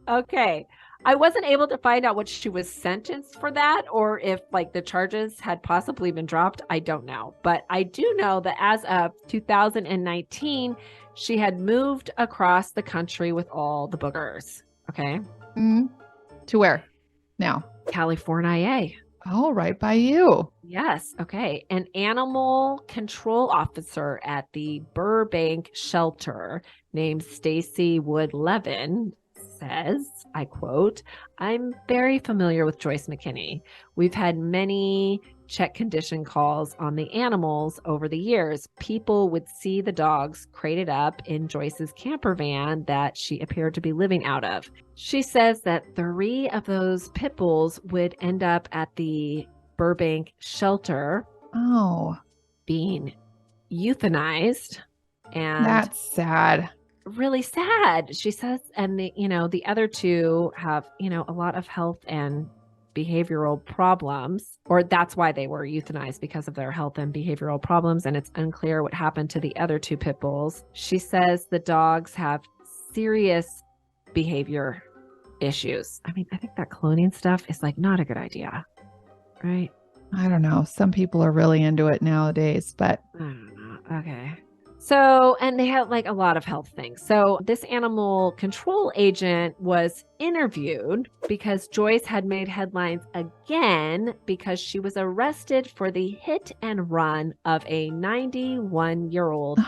Speaker 2: Okay. I wasn't able to find out what she was sentenced for that or if like the charges had possibly been dropped. I don't know. But I do know that as of 2019, she had moved across the country with all the boogers. Okay.
Speaker 1: To where now?
Speaker 2: California.
Speaker 1: Oh, right by you.
Speaker 2: Yes. Okay. An animal control officer at the Burbank shelter named Stacy Wood Levin says, I quote, "I'm very familiar with Joyce McKinney. We've had many check condition calls on the animals over the years. People would see the dogs crated up in Joyce's camper van that she appeared to be living out of. She says that 3 of those pit bulls would end up at the Burbank shelter being euthanized. And
Speaker 1: that's sad.
Speaker 2: Really sad, she says. And the other 2 have, a lot of health and behavioral problems, or that's why they were euthanized, because of their health and behavioral problems. And it's unclear what happened to the other 2 pit bulls. She says the dogs have serious behavior issues. I mean, I think that cloning stuff is like not a good idea, right?
Speaker 1: I don't know. Some people are really into it nowadays, but
Speaker 2: I don't know. Okay. So, and they had like a lot of health things. So this animal control agent was interviewed because Joyce had made headlines again because she was arrested for the hit and run of a 91-year-old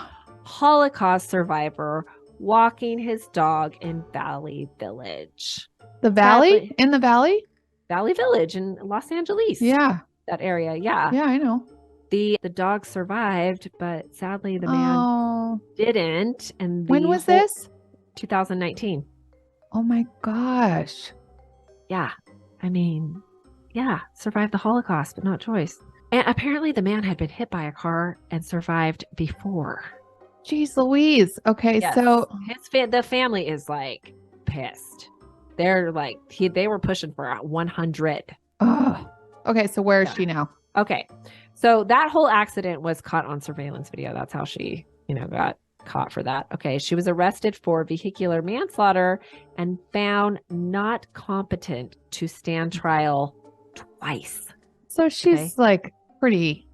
Speaker 2: Holocaust survivor walking his dog in Valley Village.
Speaker 1: The Valley? In the Valley?
Speaker 2: Valley Village in Los Angeles.
Speaker 1: Yeah.
Speaker 2: That area. Yeah.
Speaker 1: Yeah, I know.
Speaker 2: The dog survived, but sadly the man didn't. And
Speaker 1: when was this?
Speaker 2: 2019.
Speaker 1: Oh my gosh.
Speaker 2: Yeah. I mean, yeah, survived the Holocaust, but not Joyce. And apparently the man had been hit by a car and survived before.
Speaker 1: Jeez Louise. Okay,
Speaker 2: yes.
Speaker 1: So
Speaker 2: the family is like pissed. They're like, they were pushing for 100.
Speaker 1: Okay, so where is she now?
Speaker 2: Okay. So that whole accident was caught on surveillance video. That's how she, got caught for that. Okay. She was arrested for vehicular manslaughter and found not competent to stand trial twice.
Speaker 1: So she's like pretty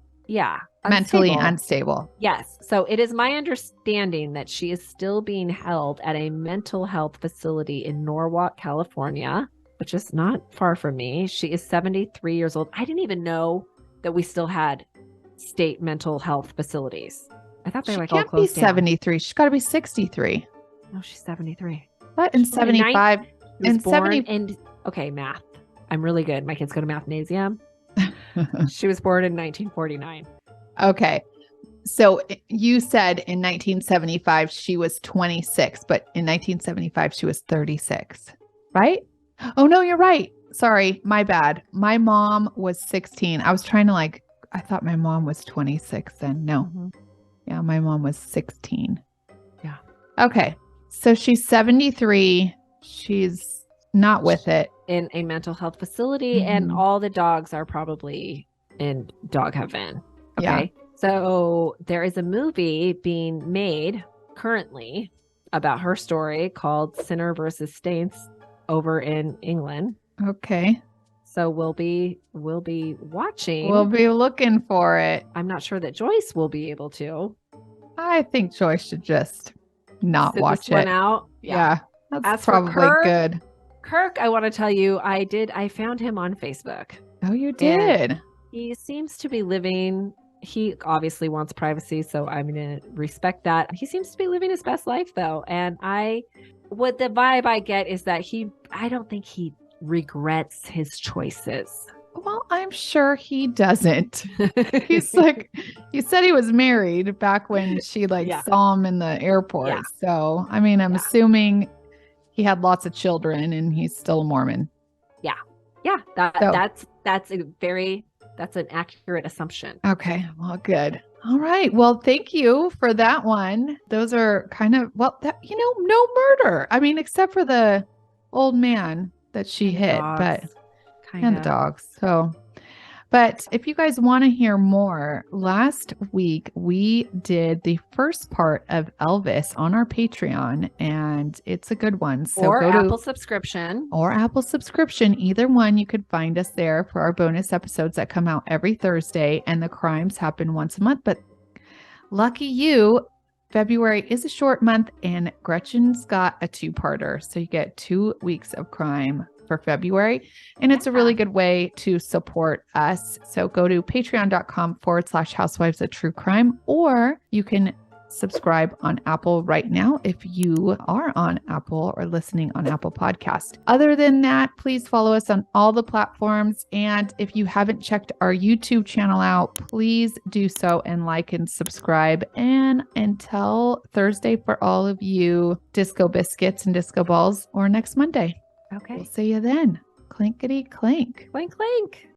Speaker 1: mentally unstable.
Speaker 2: Yes. So it is my understanding that she is still being held at a mental health facility in Norwalk, California, which is not far from me. She is 73 years old. I didn't even know that we still had state mental health facilities. I thought they all closed down. She can't be
Speaker 1: 73. She's got to be 63.
Speaker 2: No, she's 73.
Speaker 1: What? In 75?
Speaker 2: In 70? Okay, math. I'm really good. My kids go to mathnasium. She was born in 1949.
Speaker 1: Okay. So you said in 1975 she was 26, but in 1975 she was 36, right? Oh no, you're right. Sorry, my bad. My mom was 16. I was trying to I thought my mom was 26 then. No.
Speaker 2: Mm-hmm.
Speaker 1: Yeah, my mom was 16.
Speaker 2: Yeah.
Speaker 1: Okay. So she's 73. She's not with it.
Speaker 2: In a mental health facility, and all the dogs are probably in dog heaven. Okay. Yeah. So there is a movie being made currently about her story called Sinner versus Saints over in England.
Speaker 1: Okay.
Speaker 2: So we'll be watching.
Speaker 1: We'll be looking for it.
Speaker 2: I'm not sure that Joyce will be able to.
Speaker 1: I think Joyce should just not
Speaker 2: sit
Speaker 1: watch
Speaker 2: this one
Speaker 1: it.
Speaker 2: out.
Speaker 1: Yeah. That's
Speaker 2: As
Speaker 1: probably
Speaker 2: for Kirk,
Speaker 1: good.
Speaker 2: Kirk, I want to tell you, I found him on Facebook.
Speaker 1: Oh, you did?
Speaker 2: And he seems to be living, he obviously wants privacy, so I'm going to respect that. He seems to be living his best life though. And what the vibe I get is that I don't think he regrets his choices.
Speaker 1: Well, I'm sure he doesn't. He's like, you said he was married back when she saw him in the airport. Yeah. So, I mean, I'm assuming he had lots of children and he's still a Mormon.
Speaker 2: Yeah. Yeah. That's an accurate assumption.
Speaker 1: Okay. Well, good. All right. Well, thank you for that one. Those are kind of, no murder. I mean, except for the old man that she hit, and the dogs. So, but if you guys want to hear more, last week we did the first part of Elvis on our Patreon, and it's a good one. So
Speaker 2: or Apple subscription.
Speaker 1: Either one, you could find us there for our bonus episodes that come out every Thursday, and the crimes happen once a month. But lucky you, February is a short month, and Gretchen's got a 2-parter. So you get 2 weeks of crime for February. And it's a really good way to support us. So go to patreon.com/Housewives of True Crime, or you can subscribe on Apple right now if you are on Apple or listening on Apple Podcast. Other than that, please follow us on all the platforms. And if you haven't checked our YouTube channel out, please do so and like and subscribe. And until Thursday for all of you disco biscuits and disco balls, or next Monday.
Speaker 2: Okay.
Speaker 1: We'll see you then. Clinkety clink.
Speaker 2: Clink, clink.